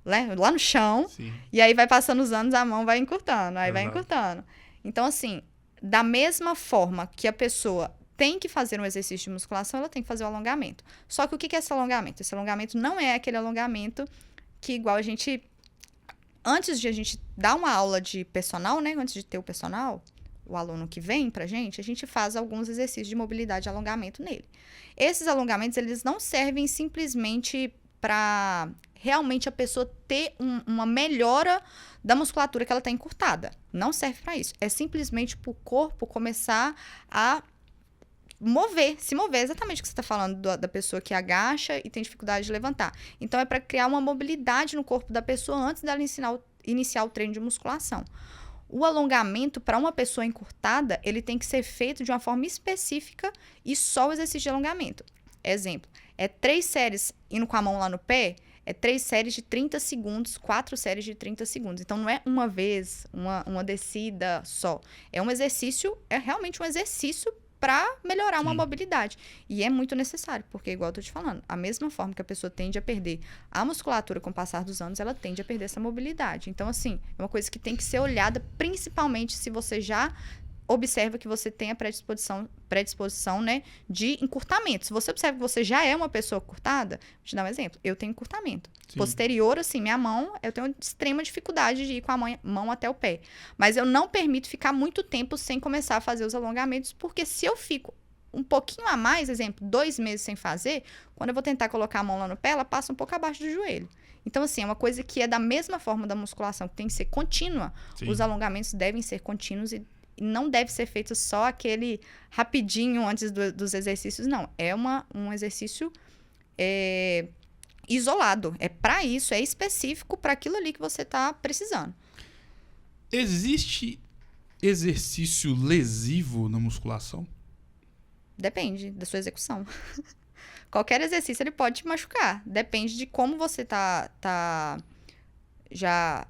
lá no chão, e aí vai passando os anos, a mão vai encurtando, aí vai encurtando. Então, assim, da mesma forma que a pessoa tem que fazer um exercício de musculação, ela tem que fazer o alongamento. Só que o que é esse alongamento? Esse alongamento não é aquele alongamento que, igual a gente... Antes de a gente dar uma aula de personal, né? Antes de ter o personal, o aluno que vem pra gente, a gente faz alguns exercícios de mobilidade e alongamento nele. Esses alongamentos, eles não servem simplesmente para realmente a pessoa ter uma melhora da musculatura que ela está encurtada. Não serve para isso. É simplesmente para o corpo começar a se mover, exatamente o que você está falando da pessoa que agacha e tem dificuldade de levantar. Então, é para criar uma mobilidade no corpo da pessoa antes dela iniciar o treino de musculação. O alongamento, para uma pessoa encurtada, ele tem que ser feito de uma forma específica e só o exercício de alongamento. Exemplo, 3 séries indo com a mão lá no pé, 3 séries de 30 segundos, 4 séries de 30 segundos. Então, não é uma vez, uma descida só. É um exercício, é realmente um exercício para melhorar uma mobilidade. E é muito necessário, porque, igual eu tô te falando, a mesma forma que a pessoa tende a perder a musculatura com o passar dos anos, ela tende a perder essa mobilidade. Então, assim, é uma coisa que tem que ser olhada, principalmente se você já observa que você tem a predisposição, né, de encurtamento. Se você observa que você já é uma pessoa encurtada, vou te dar um exemplo. Eu tenho encurtamento. Posterior, assim, minha mão, eu tenho extrema dificuldade de ir com a mão até o pé. Mas eu não permito ficar muito tempo sem começar a fazer os alongamentos, porque se eu fico um pouquinho a mais, exemplo, 2 meses sem fazer, quando eu vou tentar colocar a mão lá no pé, ela passa um pouco abaixo do joelho. Então, assim, é uma coisa que é da mesma forma da musculação, que tem que ser contínua. Os alongamentos devem ser contínuos e não deve ser feito só aquele rapidinho antes dos exercícios, não. É um exercício isolado. É para isso, é específico para aquilo ali que você está precisando. Existe exercício lesivo na musculação? Depende da sua execução. Qualquer exercício ele pode te machucar. Depende de como você já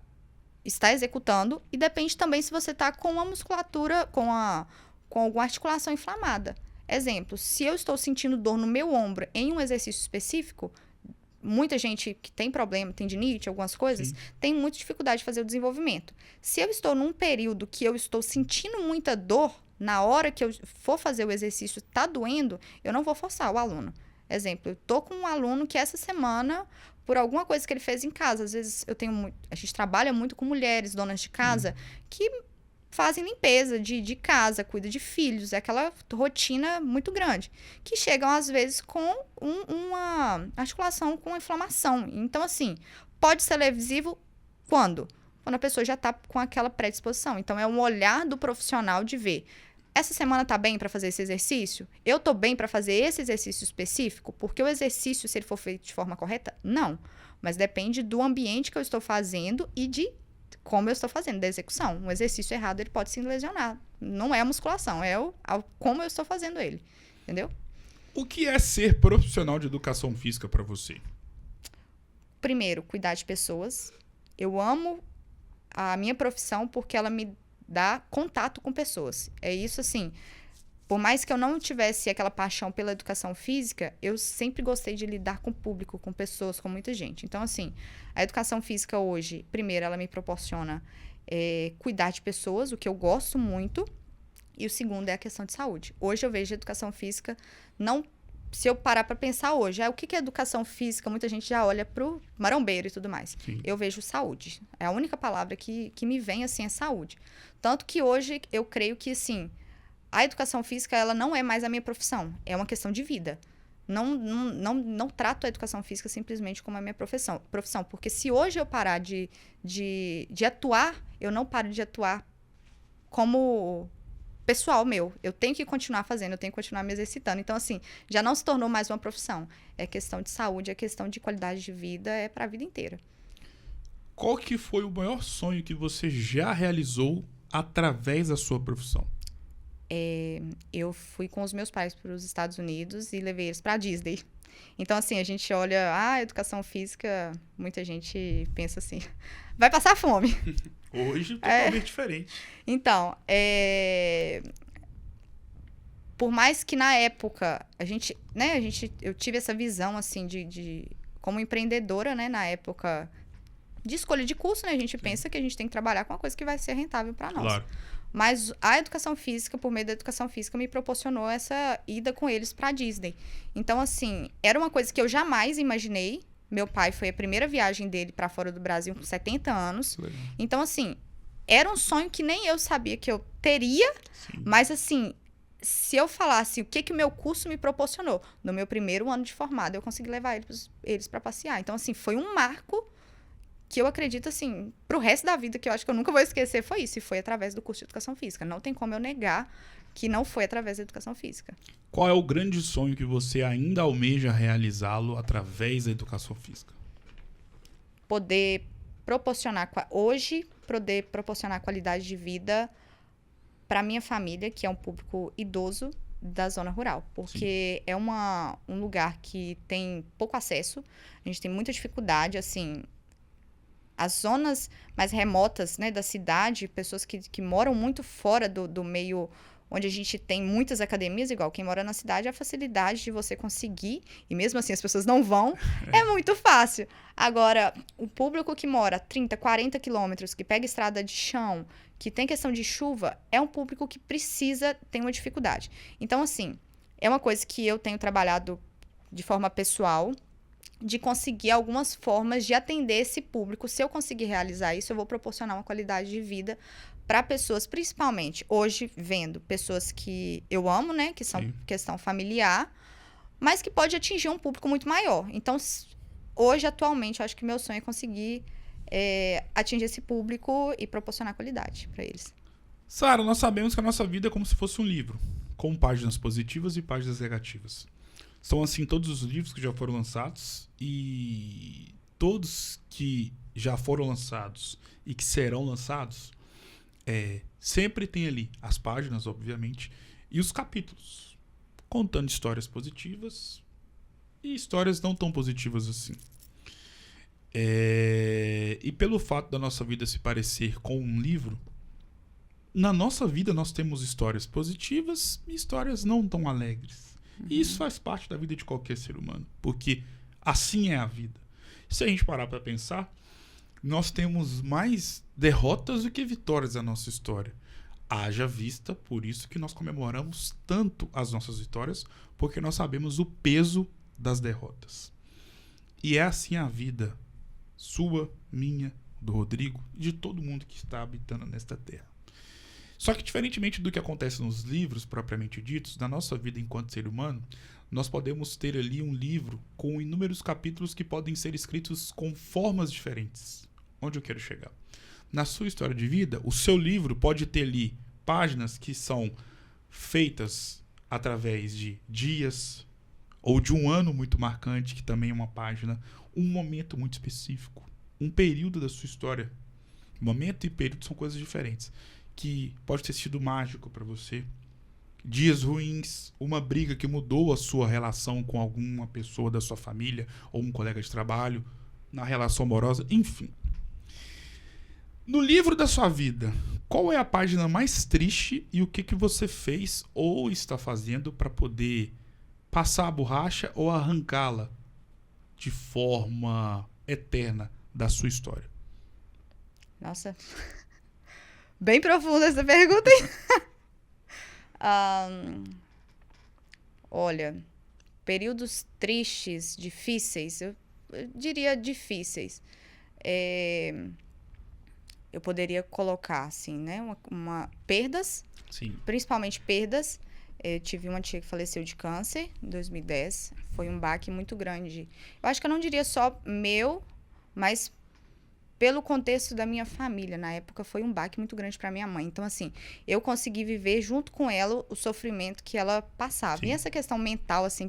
está executando, e depende também se você está com a musculatura, com alguma articulação inflamada. Exemplo, se eu estou sentindo dor no meu ombro em um exercício específico, muita gente que tem problema, tendinite, algumas coisas, tem muita dificuldade de fazer o desenvolvimento. Se eu estou num período que eu estou sentindo muita dor, na hora que eu for fazer o exercício, está doendo, eu não vou forçar o aluno. Exemplo, eu estou com um aluno que essa semana, por alguma coisa que ele fez em casa, às vezes a gente trabalha muito com mulheres, donas de casa, que fazem limpeza de casa, cuida de filhos, é aquela rotina muito grande, que chegam às vezes com uma articulação com inflamação. Então, assim, pode ser lesivo quando? Quando a pessoa já está com aquela predisposição. Então, é um olhar do profissional de ver: essa semana tá bem para fazer esse exercício? Eu tô bem para fazer esse exercício específico? Porque o exercício, se ele for feito de forma correta, não. Mas depende do ambiente que eu estou fazendo e de como eu estou fazendo, da execução. Um exercício errado, ele pode se lesionar. Não é a musculação, é como eu estou fazendo ele. Entendeu? O que é ser profissional de educação física para você? Primeiro, cuidar de pessoas. Eu amo a minha profissão porque ela me dá contato com pessoas. É isso, assim, por mais que eu não tivesse aquela paixão pela educação física, eu sempre gostei de lidar com o público, com pessoas, com muita gente. Então, assim, a educação física hoje, primeiro, ela me proporciona cuidar de pessoas, o que eu gosto muito, e o segundo é a questão de saúde. Hoje eu vejo a educação física, se eu parar para pensar hoje, o que é educação física? Muita gente já olha pro marombeiro e tudo mais. Sim. Eu vejo saúde. É a única palavra que me vem, assim, é saúde. Tanto que hoje eu creio que, assim, a educação física, ela não é mais a minha profissão. É uma questão de vida. Não trato a educação física simplesmente como a minha profissão. Porque se hoje eu parar de atuar, eu não paro de atuar como pessoal meu. Eu tenho que continuar fazendo, eu tenho que continuar me exercitando. Então, assim, já não se tornou mais uma profissão. É questão de saúde, é questão de qualidade de vida, é para a vida inteira. Qual que foi o maior sonho que você já realizou através da sua profissão? Eu fui com os meus pais para os Estados Unidos e levei eles para a Disney. Então, assim, a gente olha, educação física, muita gente pensa assim, vai passar fome. Hoje, totalmente diferente. Então, por mais que na época eu tive essa visão assim de como empreendedora, né, na época de escolha de curso, né, a gente pensa que a gente tem que trabalhar com uma coisa que vai ser rentável para nós. Claro. Mas a educação física, por meio da educação física, me proporcionou essa ida com eles para Disney. Então, assim, era uma coisa que eu jamais imaginei. Meu pai foi a primeira viagem dele para fora do Brasil com 70 anos. Legal. Então, assim, era um sonho que nem eu sabia que eu teria, Sim. mas, assim, se eu falasse o que o meu curso me proporcionou, no meu primeiro ano de formado, eu consegui levar eles para passear. Então, assim, foi um marco que eu acredito, assim, pro resto da vida, que eu acho que eu nunca vou esquecer, foi isso. E foi através do curso de Educação Física. Não tem como eu negar que não foi através da Educação Física. Qual é o grande sonho que você ainda almeja realizá-lo através da educação física? Poder proporcionar qualidade de vida para minha família, que é um público idoso da zona rural. Porque é um lugar que tem pouco acesso, a gente tem muita dificuldade, assim. As zonas mais remotas, né, da cidade, pessoas que moram muito fora do meio onde a gente tem muitas academias, igual quem mora na cidade, a facilidade de você conseguir, e mesmo assim as pessoas não vão, é muito fácil. Agora, o público que mora 30, 40 quilômetros, que pega estrada de chão, que tem questão de chuva, é um público que tem uma dificuldade. Então, assim, é uma coisa que eu tenho trabalhado de forma pessoal, de conseguir algumas formas de atender esse público. Se eu conseguir realizar isso, eu vou proporcionar uma qualidade de vida para pessoas, principalmente hoje, vendo pessoas que eu amo, né, que são questão familiar, mas que pode atingir um público muito maior. Então, hoje, atualmente, eu acho que meu sonho é conseguir atingir esse público e proporcionar qualidade para eles. Sara, nós sabemos que a nossa vida é como se fosse um livro, com páginas positivas e páginas negativas. São assim todos os livros que já foram lançados, e todos que já foram lançados e que serão lançados, sempre tem ali as páginas, obviamente, e os capítulos, contando histórias positivas e histórias não tão positivas assim. E pelo fato da nossa vida se parecer com um livro, na nossa vida nós temos histórias positivas e histórias não tão alegres. E isso faz parte da vida de qualquer ser humano, porque assim é a vida. Se a gente parar para pensar, nós temos mais derrotas do que vitórias na nossa história. Haja vista, por isso que nós comemoramos tanto as nossas vitórias, porque nós sabemos o peso das derrotas. E é assim a vida, sua, minha, do Rodrigo e de todo mundo que está habitando nesta terra. Só que, diferentemente do que acontece nos livros propriamente ditos, na nossa vida enquanto ser humano, nós podemos ter ali um livro com inúmeros capítulos que podem ser escritos com formas diferentes. Onde eu quero chegar? Na sua história de vida, o seu livro pode ter ali páginas que são feitas através de dias ou de um ano muito marcante, que também é uma página, um momento muito específico, um período da sua história. Momento e período são coisas diferentes, que pode ter sido mágico para você. Dias ruins, uma briga que mudou a sua relação com alguma pessoa da sua família ou um colega de trabalho, na relação amorosa, enfim. No livro da sua vida, qual é a página mais triste e o que você fez ou está fazendo para poder passar a borracha ou arrancá-la de forma eterna da sua história? Nossa, bem profunda essa pergunta, hein? Olha, períodos tristes, difíceis, eu diria difíceis. Eu poderia colocar, assim, né? Perdas, Sim. Principalmente perdas. Eu tive uma tia que faleceu de câncer em 2010. Foi um baque muito grande. Eu acho que eu não diria só meu, mas pelo contexto da minha família. Na época foi um baque muito grande para minha mãe. Então, assim, eu consegui viver junto com ela o sofrimento que ela passava. Sim. E essa questão mental, assim,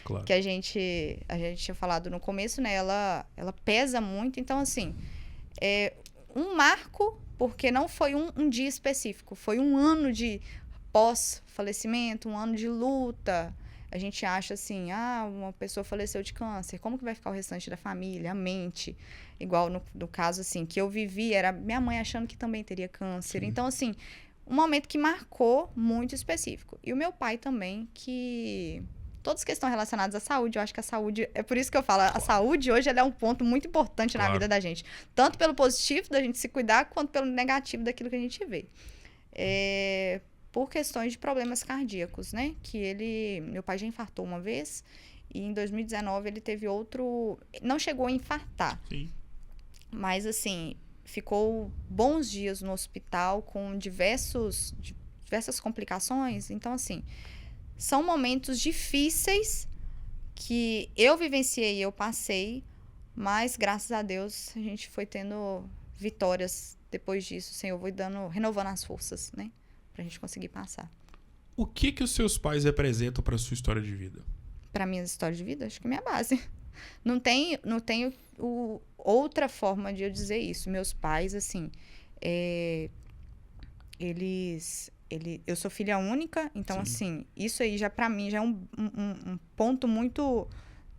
Claro. que a gente tinha falado no começo, né? Ela pesa muito. Então, assim, é um marco, porque não foi um dia específico. Foi um ano de pós-falecimento, um ano de luta. A gente acha assim, uma pessoa faleceu de câncer, como que vai ficar o restante da família, a mente? Igual no caso, assim, que eu vivi, era minha mãe achando que também teria câncer. Sim. Então, assim, um momento que marcou muito específico. E o meu pai também, que... Todas as questões relacionadas à saúde, eu acho que a saúde... É por isso que eu falo, a saúde hoje ela é um ponto muito importante na vida da gente. Tanto pelo positivo da gente se cuidar, quanto pelo negativo daquilo que a gente vê. Por questões de problemas cardíacos, né? Meu pai já infartou uma vez e em 2019 ele teve outro... Não chegou a infartar. Sim. Mas, assim, ficou bons dias no hospital com diversas complicações. Então, assim, são momentos difíceis que eu vivenciei, eu passei, mas, graças a Deus, a gente foi tendo vitórias depois disso. O Senhor foi renovando as forças, né? Pra gente conseguir passar. O que os seus pais representam para sua história de vida? Pra minha história de vida, acho que é minha base. Não tem outra forma de eu dizer isso. Meus pais, assim, eu sou filha única, então, Sim. assim, isso aí já pra mim já é um ponto muito...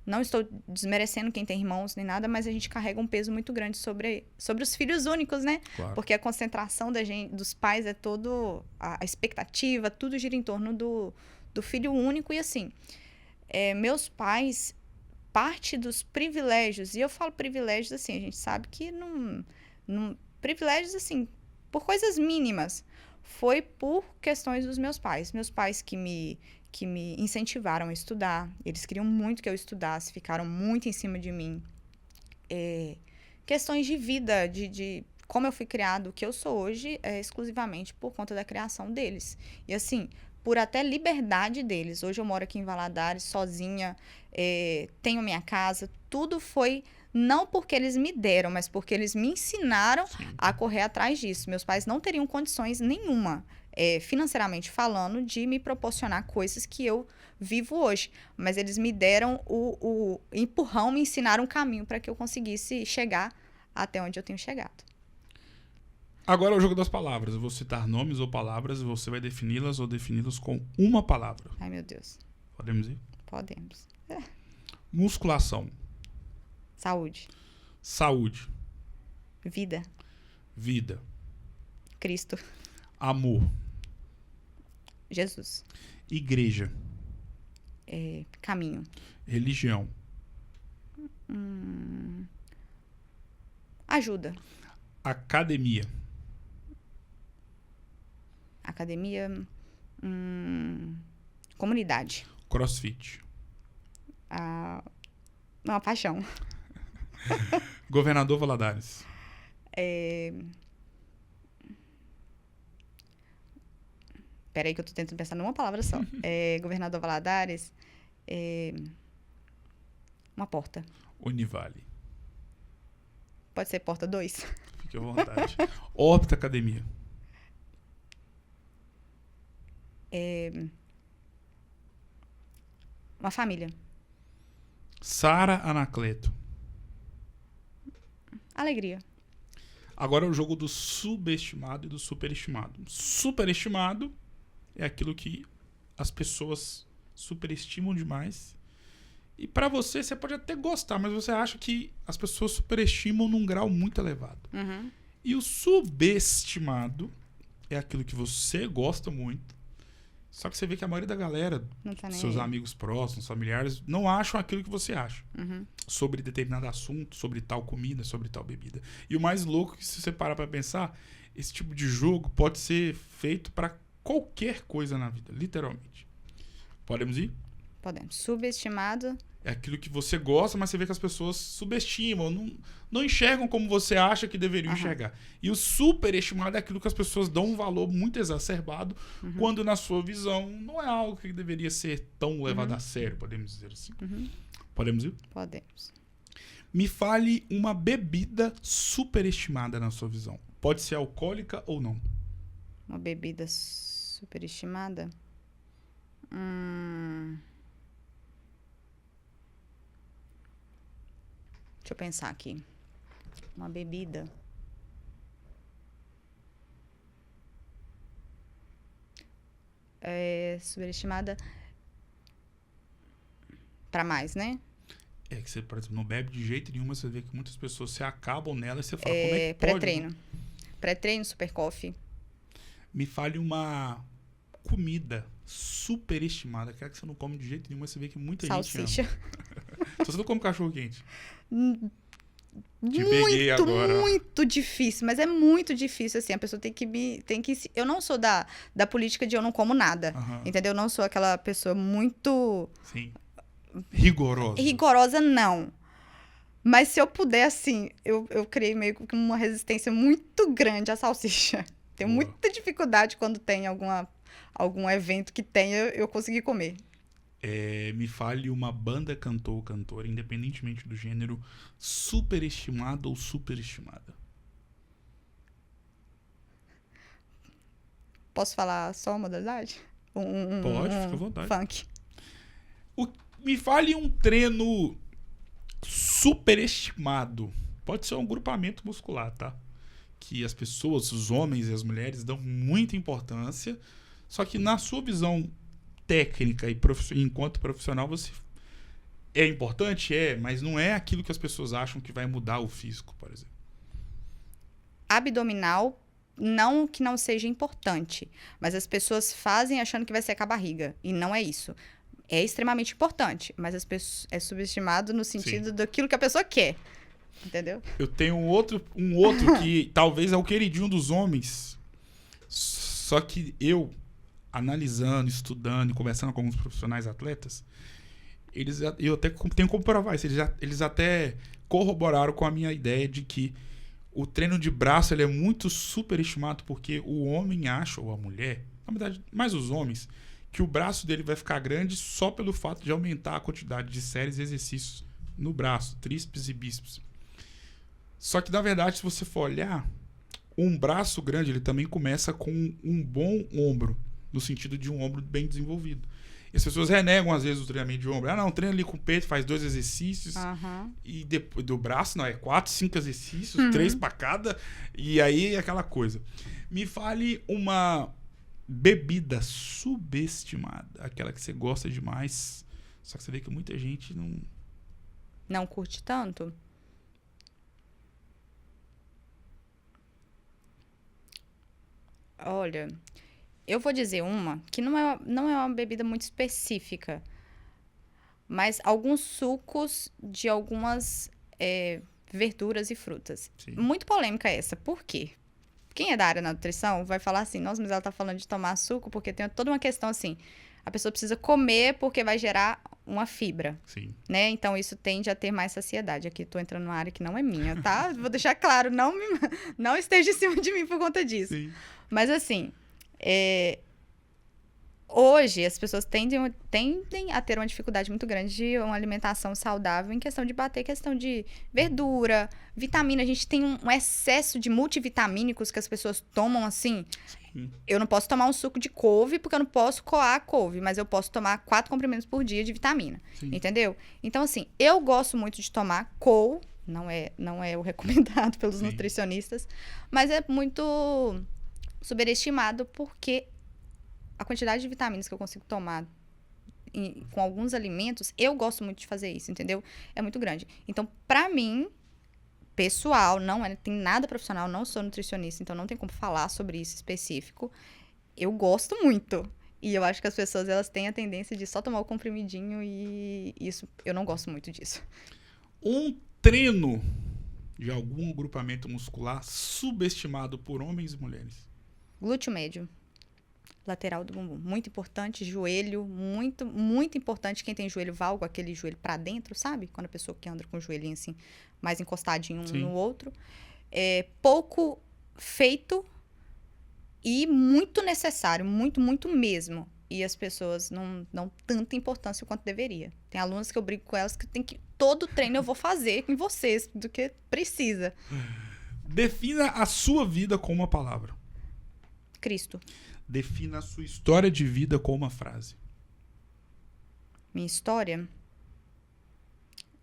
Não estou desmerecendo quem tem irmãos nem nada, mas a gente carrega um peso muito grande sobre os filhos únicos, né? Claro. Porque a concentração dos pais é todo... A expectativa, tudo gira em torno do filho único. E, assim, meus pais, parte dos privilégios... E eu falo privilégios, assim, a gente sabe que privilégios, assim, por coisas mínimas. Foi por questões dos meus pais. Meus pais que me incentivaram a estudar. Eles queriam muito que eu estudasse, ficaram muito em cima de mim. Questões de vida, de como eu fui criado, o que eu sou hoje, é exclusivamente por conta da criação deles. E, assim, por até liberdade deles. Hoje eu moro aqui em Valadares, sozinha, tenho minha casa. Tudo foi não porque eles me deram, mas porque eles me ensinaram a correr atrás disso. Meus pais não teriam condições nenhuma, financeiramente falando, de me proporcionar coisas que eu vivo hoje. Mas eles me deram o empurrão, me ensinaram um caminho para que eu conseguisse chegar até onde eu tenho chegado. Agora é o jogo das palavras. Eu vou citar nomes ou palavras e você vai defini-las ou defini-las com uma palavra. Ai, meu Deus. Podemos ir? Podemos. Musculação. Saúde. Saúde. Vida. Vida. Cristo. Amor. Jesus. Igreja. Caminho. Religião. Ajuda. Academia. Academia. Comunidade. CrossFit. Uma paixão. Governador Valadares. Peraí que eu tô tentando pensar numa palavra só. Governador Valadares. Uma porta. Univale. Pode ser porta 2. Fique à vontade. Órbita Academia. Uma família. Sara Anacleto. Alegria. Agora é o jogo do subestimado e do superestimado. Superestimado é aquilo que as pessoas superestimam demais. E pra você pode até gostar, mas você acha que as pessoas superestimam num grau muito elevado. Uhum. E o subestimado é aquilo que você gosta muito, só que você vê que a maioria da galera, Não tá nem seus aí. amigos próximos, familiares, não acham aquilo que você acha. Uhum. Sobre determinado assunto, sobre tal comida, sobre tal bebida. E o mais louco é que, se você parar pra pensar, esse tipo de jogo pode ser feito pra qualquer coisa na vida, literalmente. Podemos ir? Podemos. Subestimado. É aquilo que você gosta, mas você vê que as pessoas subestimam, não enxergam como você acha que deveriam enxergar. E o superestimado é aquilo que as pessoas dão um valor muito exacerbado, quando na sua visão não é algo que deveria ser tão levado a sério, podemos dizer assim. Podemos ir? Podemos. Me fale uma bebida superestimada na sua visão. Pode ser alcoólica ou não. Uma bebida superestimada? Deixa eu pensar aqui. Uma bebida. Superestimada pra mais, né? É que você, por exemplo, não bebe de jeito nenhum, mas você vê que muitas pessoas se acabam nela e você fala, como é que pode? Pré-treino. Pré-treino, super coffee. Me fale uma comida superestimada, aquela que você não come de jeito nenhum, mas você vê que muita Salsicha. gente ama. Então você não come cachorro quente. Muito difícil, mas é muito difícil, assim, a pessoa tem que eu não sou da política de eu não como nada, entendeu? Eu não sou aquela pessoa muito... Sim. Rigorosa, não. Mas se eu puder, assim, eu criei meio que uma resistência muito grande à salsicha. Tenho muita dificuldade quando tem algum evento que tenha, eu conseguir comer. Me fale uma banda, cantor ou cantora, independentemente do gênero, superestimada ou superestimada. Posso falar só uma modalidade? Pode, fica à vontade. Funk. Me fale um treino superestimado. Pode ser um grupamento muscular, tá? Que as pessoas, os homens e as mulheres, dão muita importância. Só que na sua visão técnica e enquanto profissional, você é importante? Mas não é aquilo que as pessoas acham que vai mudar o físico, por exemplo. Abdominal, não que não seja importante, mas as pessoas fazem achando que vai ser com a barriga, e não é isso. É extremamente importante, mas é subestimado no sentido daquilo que a pessoa quer, entendeu? Eu tenho um outro que talvez é o queridinho dos homens, só que eu, analisando, estudando e conversando com alguns profissionais atletas, eu até tenho como provar isso, eles até corroboraram com a minha ideia de que o treino de braço ele é muito superestimado porque o homem acha, ou a mulher, na verdade, mais os homens, que o braço dele vai ficar grande só pelo fato de aumentar a quantidade de séries e exercícios no braço, tríceps e bíceps. Só que, na verdade, se você for olhar, um braço grande ele também começa com um bom ombro, no sentido de um ombro bem desenvolvido. E as pessoas renegam, às vezes, o treinamento de ombro. Não, treina ali com o peito, faz 2 exercícios. E depois do braço, não, é 4, 5 exercícios, 3 para cada. E aí, aquela coisa. Me fale uma bebida subestimada. Aquela que você gosta demais. Só que você vê que muita gente não... Não curte tanto? Olha, eu vou dizer uma que não é uma bebida muito específica, mas alguns sucos de algumas verduras e frutas. Sim. Muito polêmica essa. Por quê? Quem é da área da nutrição vai falar assim, nossa, mas ela tá falando de tomar suco porque tem toda uma questão assim, a pessoa precisa comer porque vai gerar uma fibra, Sim. né? Então, isso tende a ter mais saciedade. Aqui, tô entrando numa área que não é minha, tá? Vou deixar claro, não esteja em cima de mim por conta disso. Sim. Mas, assim, hoje as pessoas tendem a ter uma dificuldade muito grande de uma alimentação saudável em questão de bater questão de verdura, vitamina. A gente tem um excesso de multivitamínicos que as pessoas tomam assim. Sim. Eu não posso tomar um suco de couve porque eu não posso coar a couve, mas eu posso tomar 4 comprimidos por dia de vitamina. Sim. Entendeu? Então, assim, eu gosto muito de tomar couve, não é o recomendado pelos nutricionistas, mas é muito superestimado porque a quantidade de vitaminas que eu consigo tomar com alguns alimentos, eu gosto muito de fazer isso, entendeu? É muito grande. Então, pra mim, pessoal, não tem nada profissional, não sou nutricionista, então não tem como falar sobre isso específico. Eu gosto muito. E eu acho que as pessoas, elas têm a tendência de só tomar o comprimidinho e isso, eu não gosto muito disso. Um treino de algum agrupamento muscular subestimado por homens e mulheres. Glúteo médio. Lateral do bumbum. Muito importante. Joelho, muito, muito importante. Quem tem joelho valgo, aquele joelho pra dentro, sabe? Quando a pessoa que anda com o joelhinho assim, mais encostadinho um no outro. Pouco feito e muito necessário. Muito, muito mesmo. e as pessoas não dão tanta importância quanto deveria. Tem alunas que eu brigo com elas que tem que todo treino eu vou fazer com vocês, do que precisa. Defina a sua vida com uma palavra. Cristo. Defina a sua história de vida com uma frase. Minha história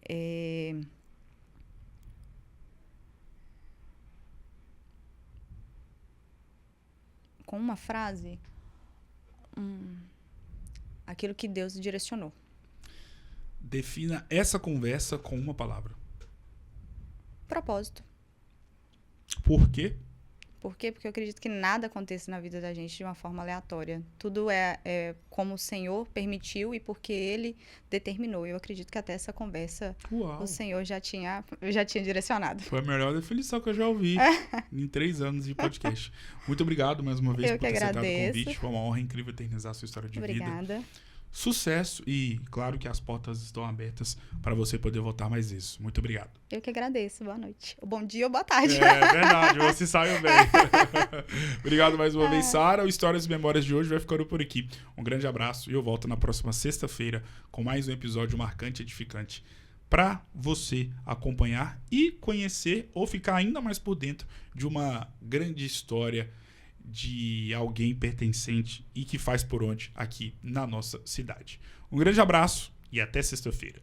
é... Com uma frase, aquilo que Deus direcionou. Defina essa conversa com uma palavra. Propósito. Por quê? Por quê? Porque eu acredito que nada aconteça na vida da gente de uma forma aleatória. Tudo é como o Senhor permitiu e porque Ele determinou. Eu acredito que até essa conversa o Senhor já tinha direcionado. Foi a melhor definição que eu já ouvi em 3 anos de podcast. Muito obrigado mais uma vez por ter aceitado o convite. Foi uma honra incrível eternizar a sua história de vida. Obrigada. Sucesso e, claro, que as portas estão abertas para você poder voltar mais isso. Muito obrigado. Eu que agradeço. Boa noite. Bom dia ou boa tarde. É verdade, você saiu bem. Obrigado mais uma vez, Sara. O Histórias e Memórias de hoje vai ficando por aqui. Um grande abraço e eu volto na próxima sexta-feira com mais um episódio marcante e edificante para você acompanhar e conhecer ou ficar ainda mais por dentro de uma grande história de alguém pertencente e que faz por onde aqui na nossa cidade. Um grande abraço e até sexta-feira.